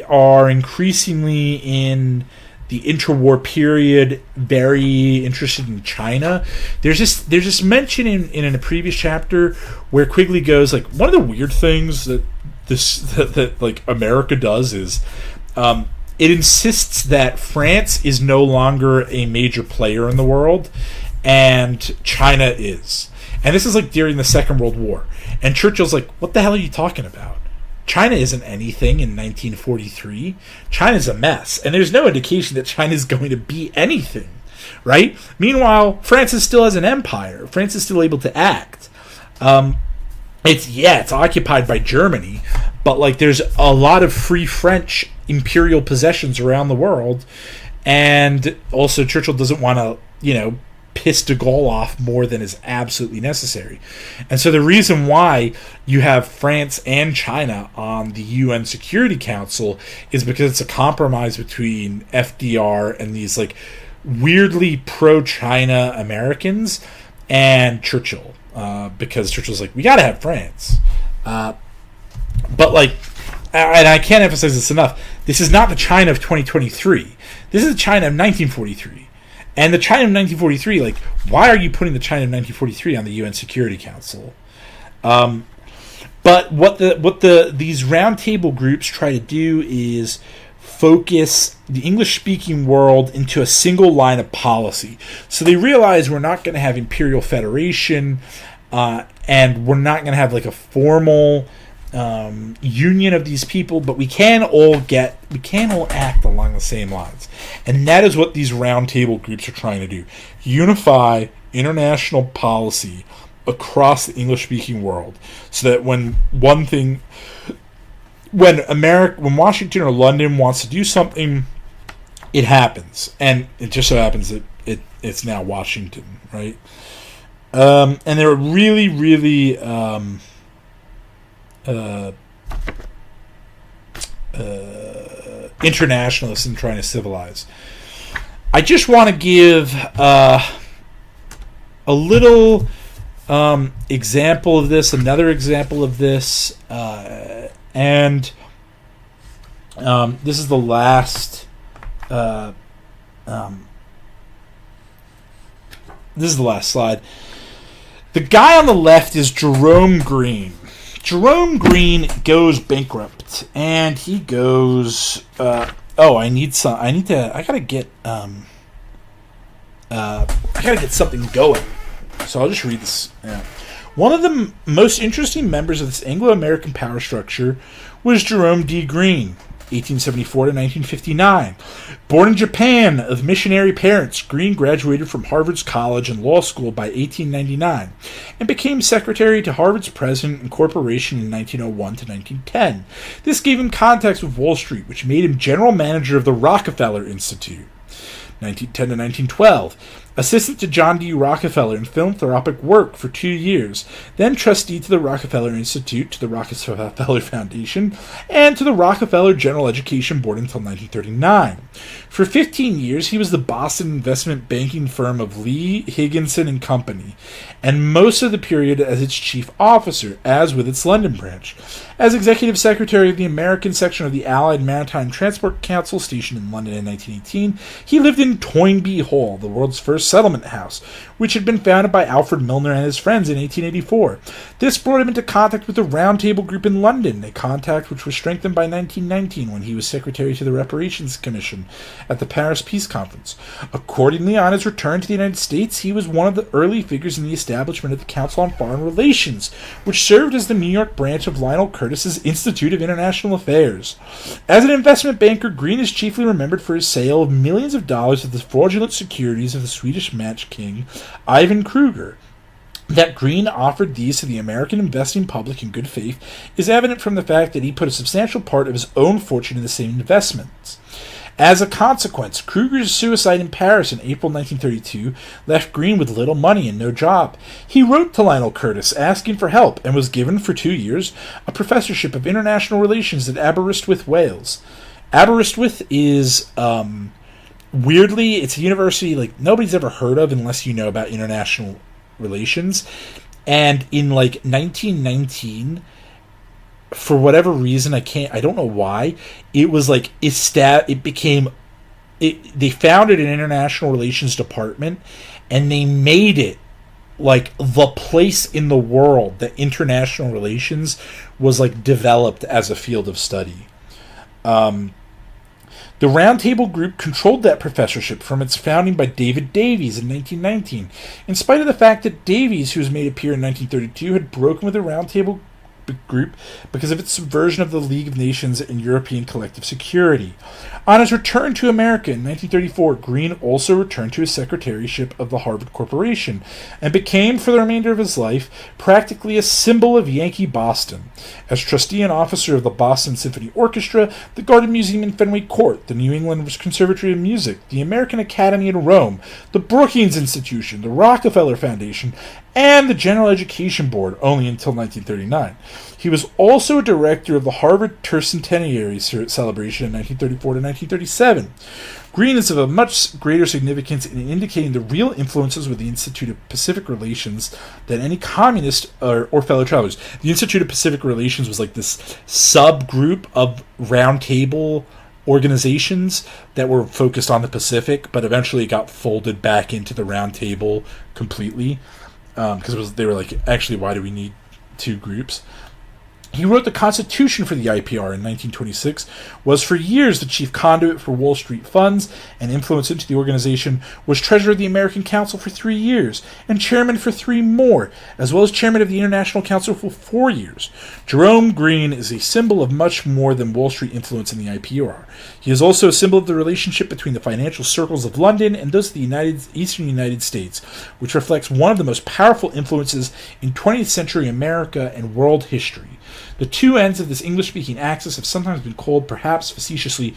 are increasingly, in the interwar period, very interested in China. There's this mention in a previous chapter where Quigley goes, like, one of the weird things that like America does is it insists that France is no longer a major player in the world and China is. And this is like during the Second World War. And Churchill's like, what the hell are you talking about? China isn't anything in 1943. China's a mess. And there's no indication that China's going to be anything, right? Meanwhile, France is still as an empire. France is still able to act. It's occupied by Germany, but like there's a lot of free French imperial possessions around the world, and also Churchill doesn't want to, piss de Gaulle off more than is absolutely necessary. And so the reason why you have France and China on the UN Security Council is because it's a compromise between FDR and these like weirdly pro-China Americans and Churchill. Because Churchill's like, we gotta have France. But like, and I can't emphasize this enough, this is not the China of 2023. This is the China of 1943. And the China of 1943, like, why are you putting the China of 1943 on the UN Security Council? But what these roundtable groups try to do is focus the English-speaking world into a single line of policy. So they realize we're not going to have imperial federation, and we're not going to have like a formal union of these people, but we can all act along the same lines. And that is what these roundtable groups are trying to do: unify international policy across the English-speaking world, so that when Washington or London wants to do something, it happens. And it just so happens that it's now Washington, right? And they're really, really internationalists in trying to civilize. I just want to give a little example of this, another example of this, and this is the last. This is the last slide. The guy on the left is Jerome Green. Jerome Green goes bankrupt, and he goes. I gotta get. I gotta get something going, so I'll just read this. Yeah. One of the most interesting members of this Anglo-American power structure was Jerome D. Green, 1874 to 1959. Born in Japan of missionary parents, Green graduated from Harvard's College and Law School by 1899 and became secretary to Harvard's president and corporation in 1901 to 1910. This gave him contacts with Wall Street, which made him general manager of the Rockefeller Institute, 1910 to 1912. Assistant to John D. Rockefeller in philanthropic work for 2 years, then trustee to the Rockefeller Institute, to the Rockefeller Foundation, and to the Rockefeller General Education Board until 1939. For 15 years, he was the Boston investment banking firm of Lee, Higginson and Company, and most of the period as its chief officer, as with its London branch. As executive secretary of the American section of the Allied Maritime Transport Council stationed in London in 1918, he lived in Toynbee Hall, the world's first settlement house, which had been founded by Alfred Milner and his friends in 1884. This brought him into contact with the Round Table Group in London, a contact which was strengthened by 1919 when he was secretary to the Reparations Commission at the Paris Peace Conference. Accordingly, on his return to the United States, he was one of the early figures in the establishment of the Council on Foreign Relations, which served as the New York branch of Lionel Curtis's Institute of International Affairs. As an investment banker, Green is chiefly remembered for his sale of millions of dollars of the fraudulent securities of the Swedish match king Ivan Kruger. That Green offered these to the American investing public in good faith is evident from the fact that he put a substantial part of his own fortune in the same investments. As a consequence, Kruger's suicide in Paris in April 1932 left Green with little money and no job. He wrote to Lionel Curtis asking for help and was given for 2 years a professorship of international relations at Aberystwyth, Wales. Aberystwyth is weirdly, it's a university like nobody's ever heard of unless you know about international relations. And in like 1919, for whatever reason, I don't know why, it was like they founded an international relations department and they made it like the place in the world that international relations was like developed as a field of study. The Round Table Group controlled that professorship from its founding by David Davies in 1919, in spite of the fact that Davies, who was made appear in 1932, had broken with the Round Table Group because of its subversion of the League of Nations and European collective security. On his return to America in 1934, Green also returned to his secretaryship of the Harvard Corporation and became, for the remainder of his life, practically a symbol of Yankee Boston. As trustee and officer of the Boston Symphony Orchestra, the Garden Museum in Fenway Court, the New England Conservatory of Music, the American Academy in Rome, the Brookings Institution, the Rockefeller Foundation, and the General Education Board, only until 1939. He was also a director of the Harvard Tercentenary celebration in 1934 to 1937. Green is of a much greater significance in indicating the real influences with the Institute of Pacific Relations than any communist or fellow travelers. The Institute of Pacific Relations was like this subgroup of Round Table organizations that were focused on the Pacific, but eventually got folded back into the Round Table completely. Because they were like, actually, why do we need two groups? He wrote the Constitution for the IPR in 1926, was for years the chief conduit for Wall Street funds and influence into the organization, was treasurer of the American Council for 3 years, and chairman for 3 more, as well as chairman of the International Council for 4 years. Jerome Green is a symbol of much more than Wall Street influence in the IPR. He is also a symbol of the relationship between the financial circles of London and those of the Eastern United States, which reflects one of the most powerful influences in 20th century America and world history. The two ends of this English-speaking axis have sometimes been called, perhaps facetiously,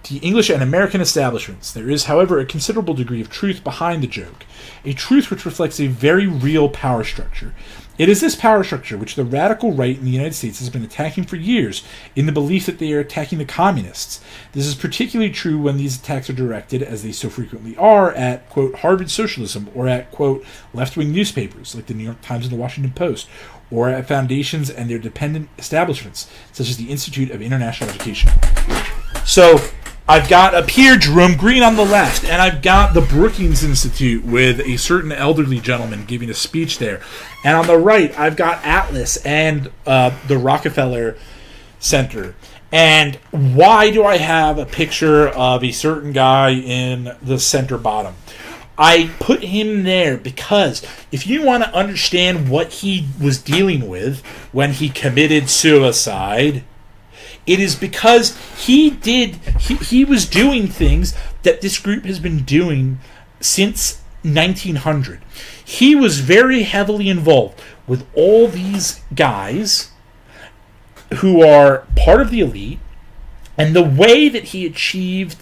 the English and American establishments. There is, however, a considerable degree of truth behind the joke, a truth which reflects a very real power structure. It is this power structure which the radical right in the United States has been attacking for years in the belief that they are attacking the communists. This is particularly true when these attacks are directed, as they so frequently are, at, quote, Harvard socialism, or at, quote, left-wing newspapers like the New York Times and the Washington Post, or at foundations and their dependent establishments, such as the Institute of International Education. So, I've got up here Jerome Green on the left, and I've got the Brookings Institute with a certain elderly gentleman giving a speech there. And on the right, I've got Atlas and the Rockefeller Center. And why do I have a picture of a certain guy in the center bottom? I put him there because if you want to understand what he was dealing with when he committed suicide, it is because he was doing things that this group has been doing since 1900. He was very heavily involved with all these guys who are part of the elite, and the way that he achieved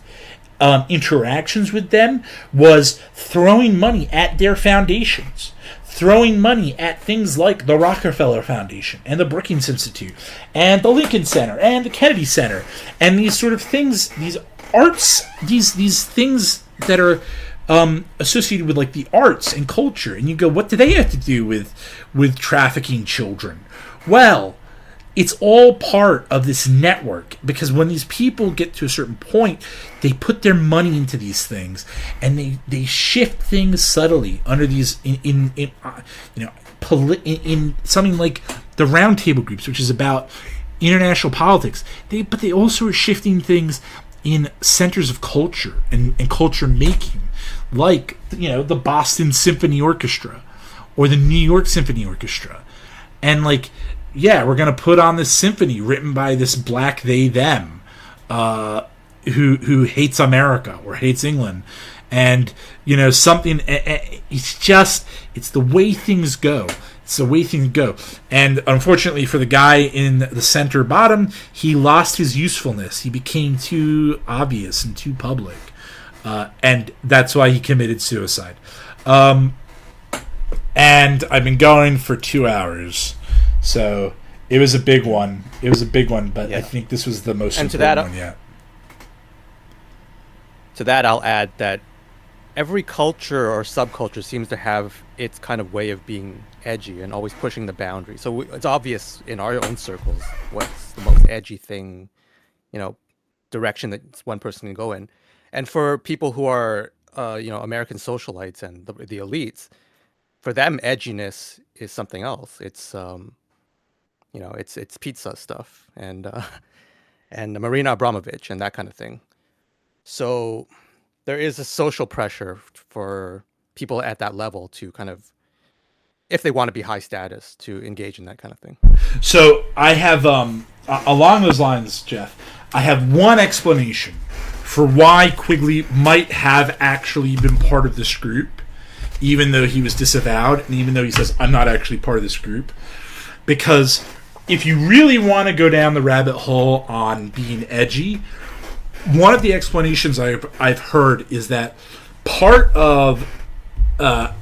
interactions with them was throwing money at their foundations, throwing money at things like the Rockefeller Foundation and the Brookings Institute and the Lincoln Center and the Kennedy Center, and these sort of things, these arts, these things that are associated with like the arts and culture. And you go, what do they have to do with trafficking children? Well, it's all part of this network, because when these people get to a certain point, they put their money into these things, and they shift things subtly under these in something like the roundtable groups, which is about international politics. But they also are shifting things in centers of culture and culture making, like the Boston Symphony Orchestra or the New York Symphony Orchestra, and like. Yeah, we're gonna put on this symphony written by this black they them, who hates America or hates England, and something. It's the way things go. It's the way things go. And unfortunately for the guy in the center bottom, he lost his usefulness. He became too obvious and too public, and that's why he committed suicide. And I've been going for 2 hours. So it was a big one. But yeah. I think this was the most important one yet. To that, I'll add that every culture or subculture seems to have its kind of way of being edgy and always pushing the boundary. So it's obvious in our own circles what's the most edgy thing, direction that one person can go in. And for people who are, American socialites and the elites, for them, edginess is something else. It's it's pizza stuff and Marina Abramovich and that kind of thing. So there is a social pressure for people at that level to kind of, if they want to be high status, to engage in that kind of thing. So I have, along those lines, Jeff, I have one explanation for why Quigley might have actually been part of this group, even though he was disavowed, and even though he says, I'm not actually part of this group. Because if you really want to go down the rabbit hole on being edgy, one of the explanations I've heard is that part of one of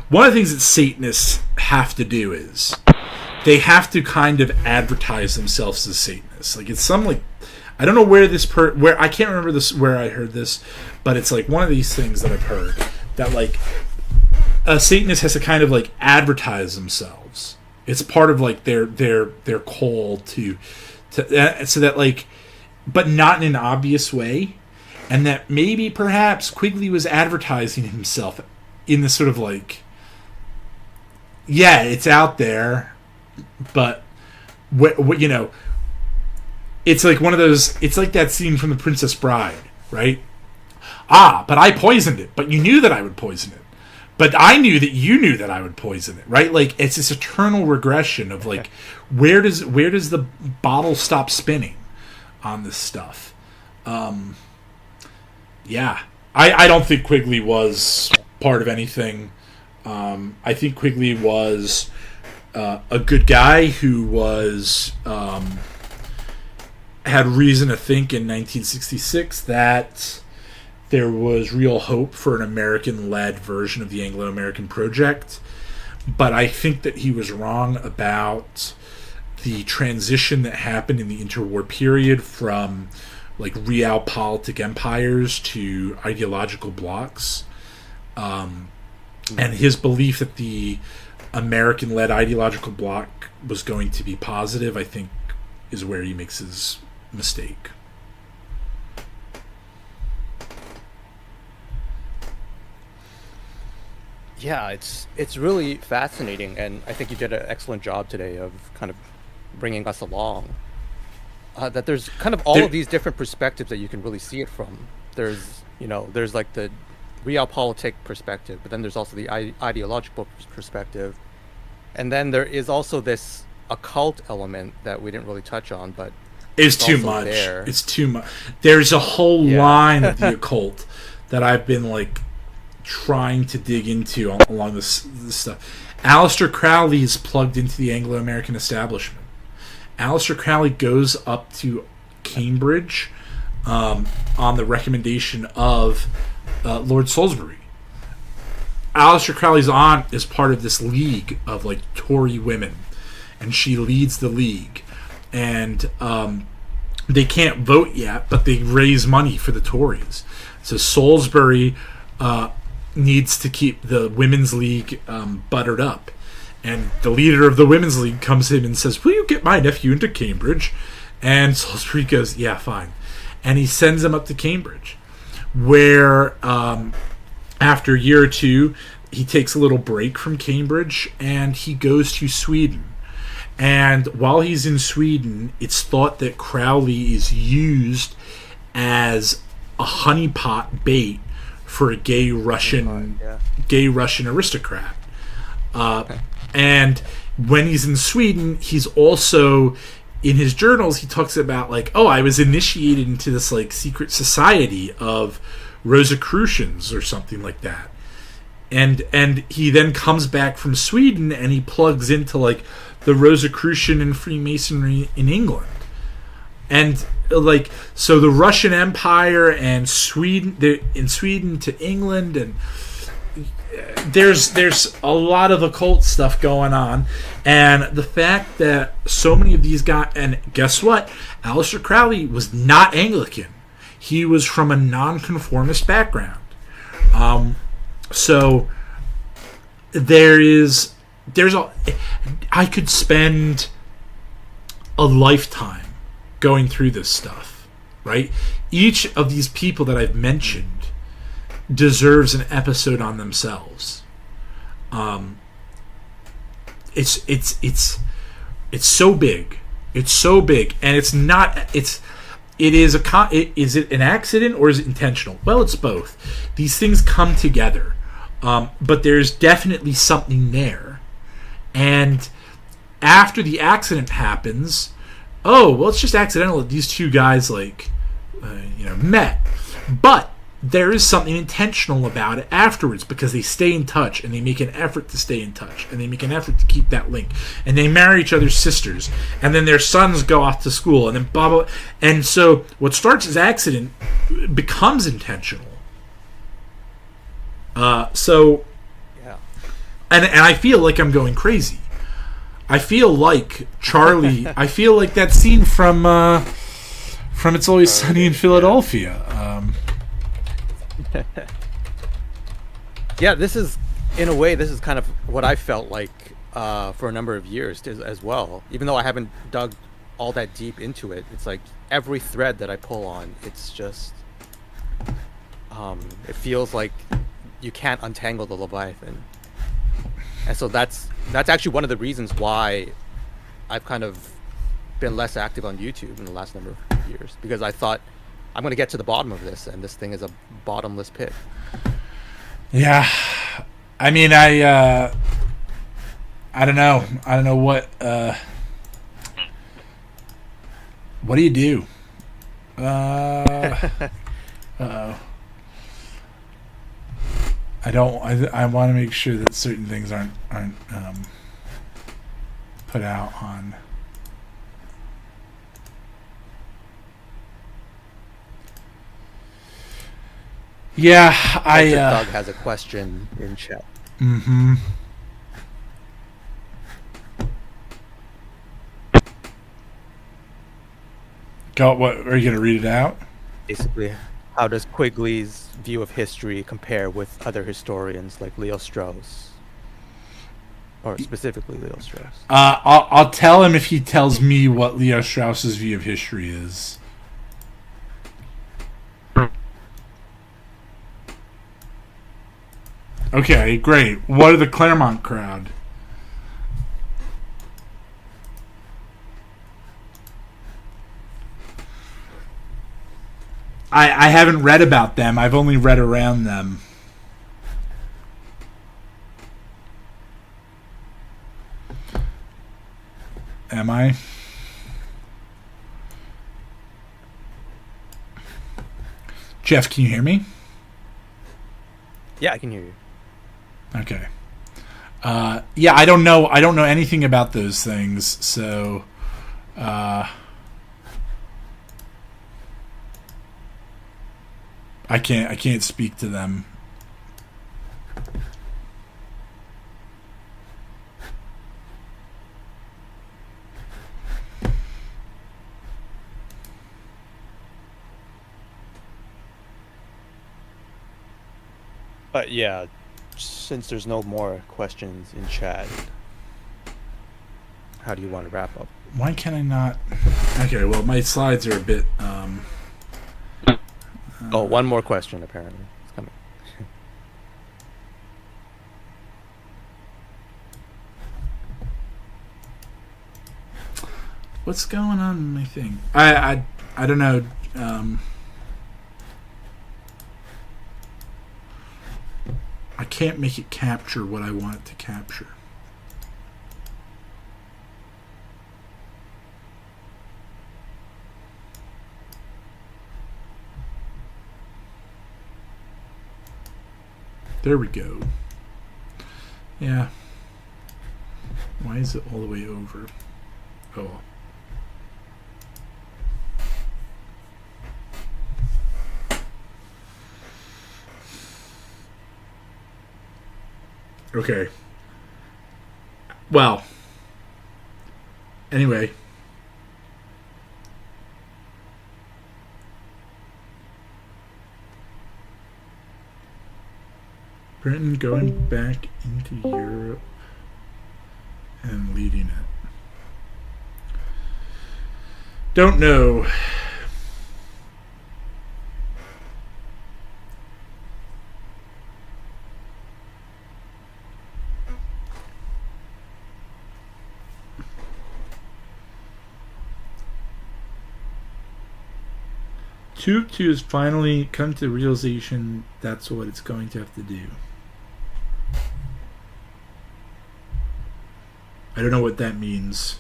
the things that Satanists have to do is they have to kind of advertise themselves as Satanists. Like it's some like I don't know where where I can't remember this where I heard this, but it's like one of these things that I've heard that like. A Satanist has to kind of like advertise themselves. It's part of like their call to so that like, but not in an obvious way, and that maybe perhaps Quigley was advertising himself in this sort of like, yeah, it's out there, but it's like one of those. It's like that scene from The Princess Bride, right? But I poisoned it, but you knew that I would poison it. But I knew that you knew that I would poison it, right? Like it's this eternal regression of like, where does the bottle stop spinning on this stuff? Yeah, I don't think Quigley was part of anything. I think Quigley was a good guy who was had reason to think in 1966 that. There was real hope for an American-led version of the Anglo-American project, but I think that he was wrong about the transition that happened in the interwar period from like realpolitik empires to ideological blocs, and his belief that the American-led ideological bloc was going to be positive, I think, is where he makes his mistake. Yeah, it's really fascinating, and I think you did an excellent job today of kind of bringing us along. That there's kind of all of these different perspectives that you can really see it from. there's like the realpolitik perspective, but then there's also the ideological perspective, and then there is also this occult element that we didn't really touch on, but it's too much. There. It's too much. There's a whole line of the occult that I've been like trying to dig into along this stuff. Aleister Crowley is plugged into the Anglo-American Establishment. Aleister Crowley goes up to Cambridge on the recommendation of Lord Salisbury. Aleister Crowley's aunt is part of this league of like Tory women, and she leads the league. And they can't vote yet, but they raise money for the Tories. So Salisbury needs to keep the Women's League buttered up. And the leader of the Women's League comes in and says, "Will you get my nephew into Cambridge?" And Salisbury goes, "Yeah, fine." And he sends him up to Cambridge, where after a year or two, he takes a little break from Cambridge and he goes to Sweden. And while he's in Sweden, it's thought that Crowley is used as a honeypot bait for a gay Russian aristocrat. And when he's in Sweden, he's also, in his journals, he talks about like, oh, I was initiated into this like secret society of Rosicrucians or something like that. And he then comes back from Sweden and he plugs into like the Rosicrucian and Freemasonry in England. And like, so the Russian Empire and Sweden, in Sweden to England, and there's a lot of occult stuff going on. And the fact that so many of these guys, and guess what? Aleister Crowley was not Anglican. He was from a nonconformist background. So I could spend a lifetime going through this stuff, right? Each of these people that I've mentioned deserves an episode on themselves. It's so big. It's so big, and it's not. Is it an accident or is it intentional? Well, it's both. These things come together, but there's definitely something there. And after the accident happens, oh well, it's just accidental that these two guys met, but there is something intentional about it afterwards, because they stay in touch and they make an effort to stay in touch and they make an effort to keep that link, and they marry each other's sisters, and then their sons go off to school, and then blah blah. And so what starts as accident becomes intentional. And I feel like I'm going crazy. I feel like Charlie. I feel like that scene from It's Always Sunny in Philadelphia. Yeah, this is kind of what I felt like for a number of years as well. Even though I haven't dug all that deep into it, it's like every thread that I pull on, it's just it feels like you can't untangle the Leviathan. And so that's actually one of the reasons why I've kind of been less active on YouTube in the last number of years, because I thought I'm going to get to the bottom of this, and this thing is a bottomless pit. Yeah, I mean, I don't know. I don't know what do you do? Uh-oh. I want to make sure that certain things aren't put out on. Yeah, Doug has a question in chat. Mm-hmm. What are you going to read it out? Basically, how does Quigley's view of history compare with other historians like Leo Strauss, or specifically Leo Strauss? I'll tell him if he tells me what Leo Strauss's view of history is. Okay, great. What are the Claremont crowd? I haven't read about them. I've only read around them. Am I? Jeff, can you hear me? Yeah, I can hear you. Okay. Yeah, I don't know. I don't know anything about those things, so I can't speak to them. But yeah, since there's no more questions in chat, how do you want to wrap up? Why can I not? Okay, well, my slides are a bit. Oh, one more question apparently. It's coming. What's going on in my thing? I don't know. I can't make it capture what I want it to capture. There we go. Yeah. Why is it all the way over? Oh. Okay. Well. Anyway. Britain going back into Europe and leading it. Don't know. Tube 2 has finally come to the realization that's what it's going to have to do. I don't know what that means.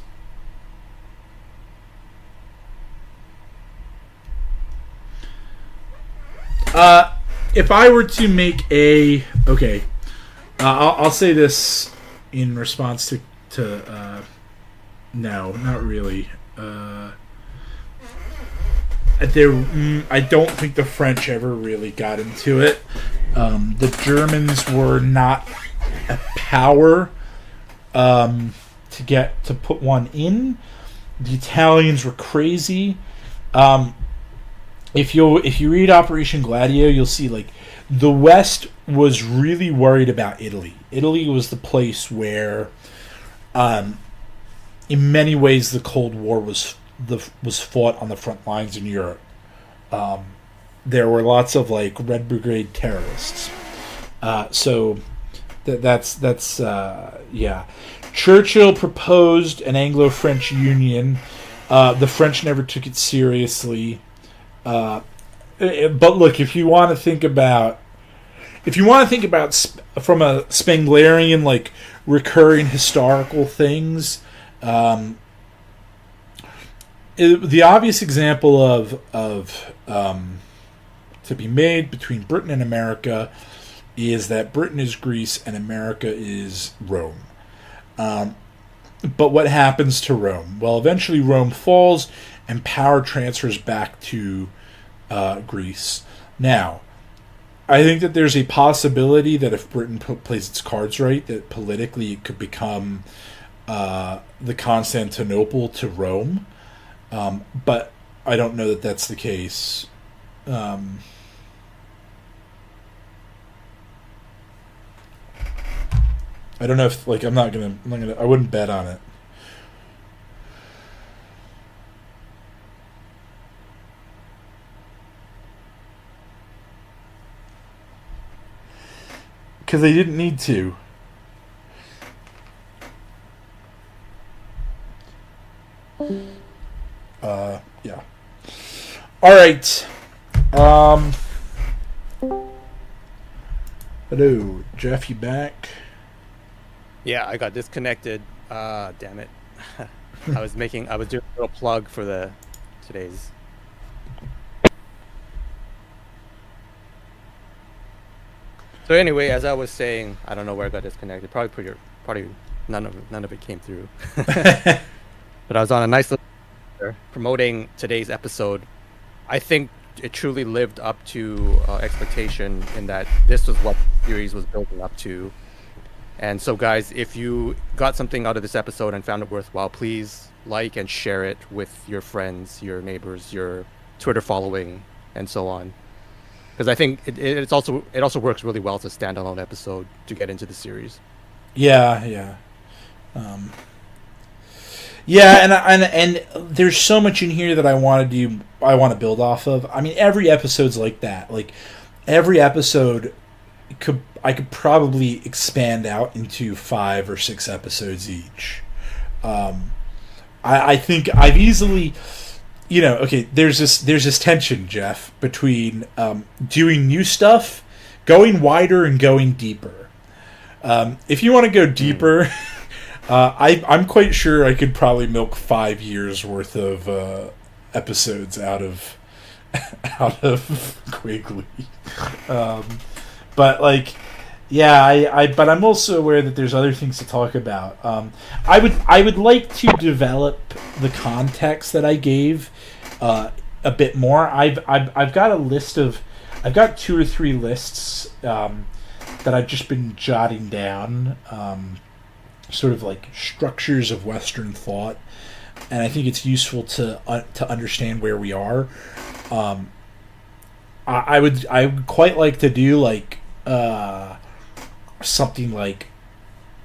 If I were to make a... Okay. I'll say this in response to no, not really. I don't think the French ever really got into it. The Germans were not a power to put one in. The Italians were crazy. If you read Operation Gladio, you'll see like the West was really worried about Italy. Italy was the place where, in many ways, the Cold War was fought on the front lines in Europe. There were lots of like Red Brigade terrorists. So that's yeah. Churchill proposed an Anglo-French union. The French never took it seriously. But look, if you want to think about from a Spenglerian like recurring historical things, the obvious example of to be made between Britain and America is that Britain is Greece and America is Rome. But what happens to Rome? Well, eventually Rome falls and power transfers back to Greece. Now, I think that there's a possibility that if Britain plays its cards right, that politically it could become the Constantinople to Rome. But I don't know that that's the case. I don't know if like I wouldn't bet on it. Because they didn't need to. Yeah. All right. Um. Hello, Jeff. You back? Yeah, I got disconnected. Damn it. I was doing a little plug for today's. So anyway, as I was saying, I don't know where I got disconnected. Probably none of it came through. But I was on a nice little promoting today's episode. I think it truly lived up to expectation in that this was what the series was building up to. And so, guys, if you got something out of this episode and found it worthwhile, please like and share it with your friends, your neighbors, your Twitter following, and so on. Because I think it also works really well as a standalone episode to get into the series. Yeah, yeah. Yeah, and there's so much in here that I want to build off of. I mean, every episode's like that. Like, every episode I could probably expand out into 5 or 6 episodes each. I think I've easily, okay. There's this tension, Jeff, between doing new stuff, going wider, and going deeper. If you want to go deeper, I'm quite sure I could probably milk 5 years worth of episodes out of Quigley. But like, yeah, but I'm also aware that there's other things to talk about. I would like to develop the context that I gave a bit more. I've got I've got 2 or 3 lists that I've just been jotting down, sort of like structures of Western thought, and I think it's useful to understand where we are. I would quite like to do like something like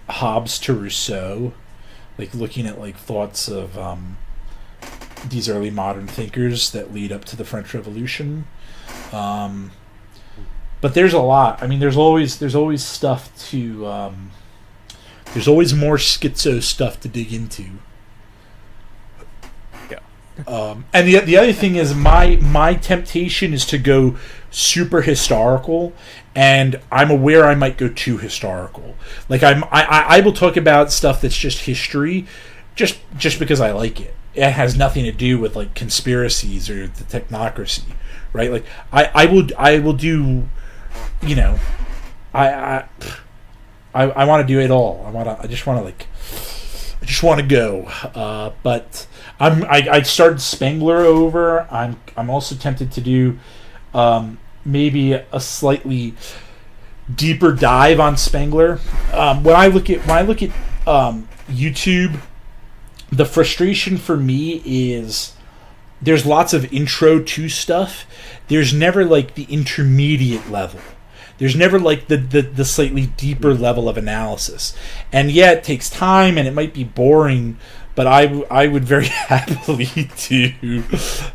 Hobbes to Rousseau, like looking at like thoughts of these early modern thinkers that lead up to the French Revolution. But there's a lot. I mean, there's always stuff to there's always more schizo stuff to dig into. And the other thing is my temptation is to go super historical, and I'm aware I might go too historical. Like I will talk about stuff that's just history, just because I like it. It has nothing to do with like conspiracies or the technocracy, right? Like I will do, I want to do it all. I just want to go. But I started Spengler over. I'm also tempted to do maybe a slightly deeper dive on Spengler. When I look at YouTube, the frustration for me is there's lots of intro to stuff. There's never like the intermediate level. There's never like the slightly deeper level of analysis. And yeah, it takes time and it might be boring, but I would very happily do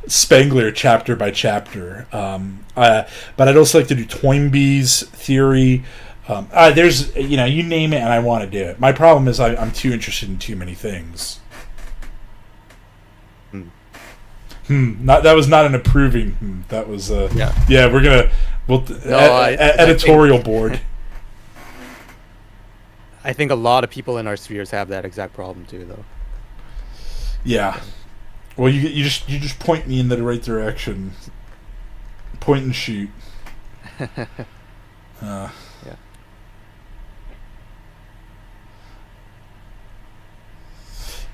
Spengler chapter by chapter. But I'd also like to do Toynbee's theory. There's, you name it and I want to do it. My problem is I'm too interested in too many things. That was not an approving. That was yeah. Editorial board. I think a lot of people in our spheres have that exact problem too, though. Yeah. Well, you just point me in the right direction. Point and shoot. Yeah.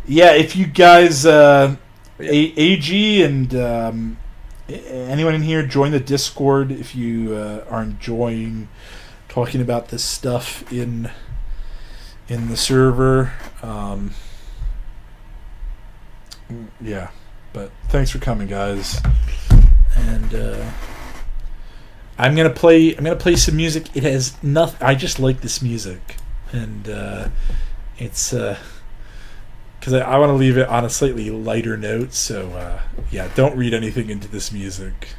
Yeah. If you guys. AG and anyone in here, join the Discord if you are enjoying talking about this stuff in the server. Yeah, but thanks for coming, guys. And I'm gonna play some music. It has nothing. I just like this music, and it's. Because I want to leave it on a slightly lighter note, so yeah, don't read anything into this music.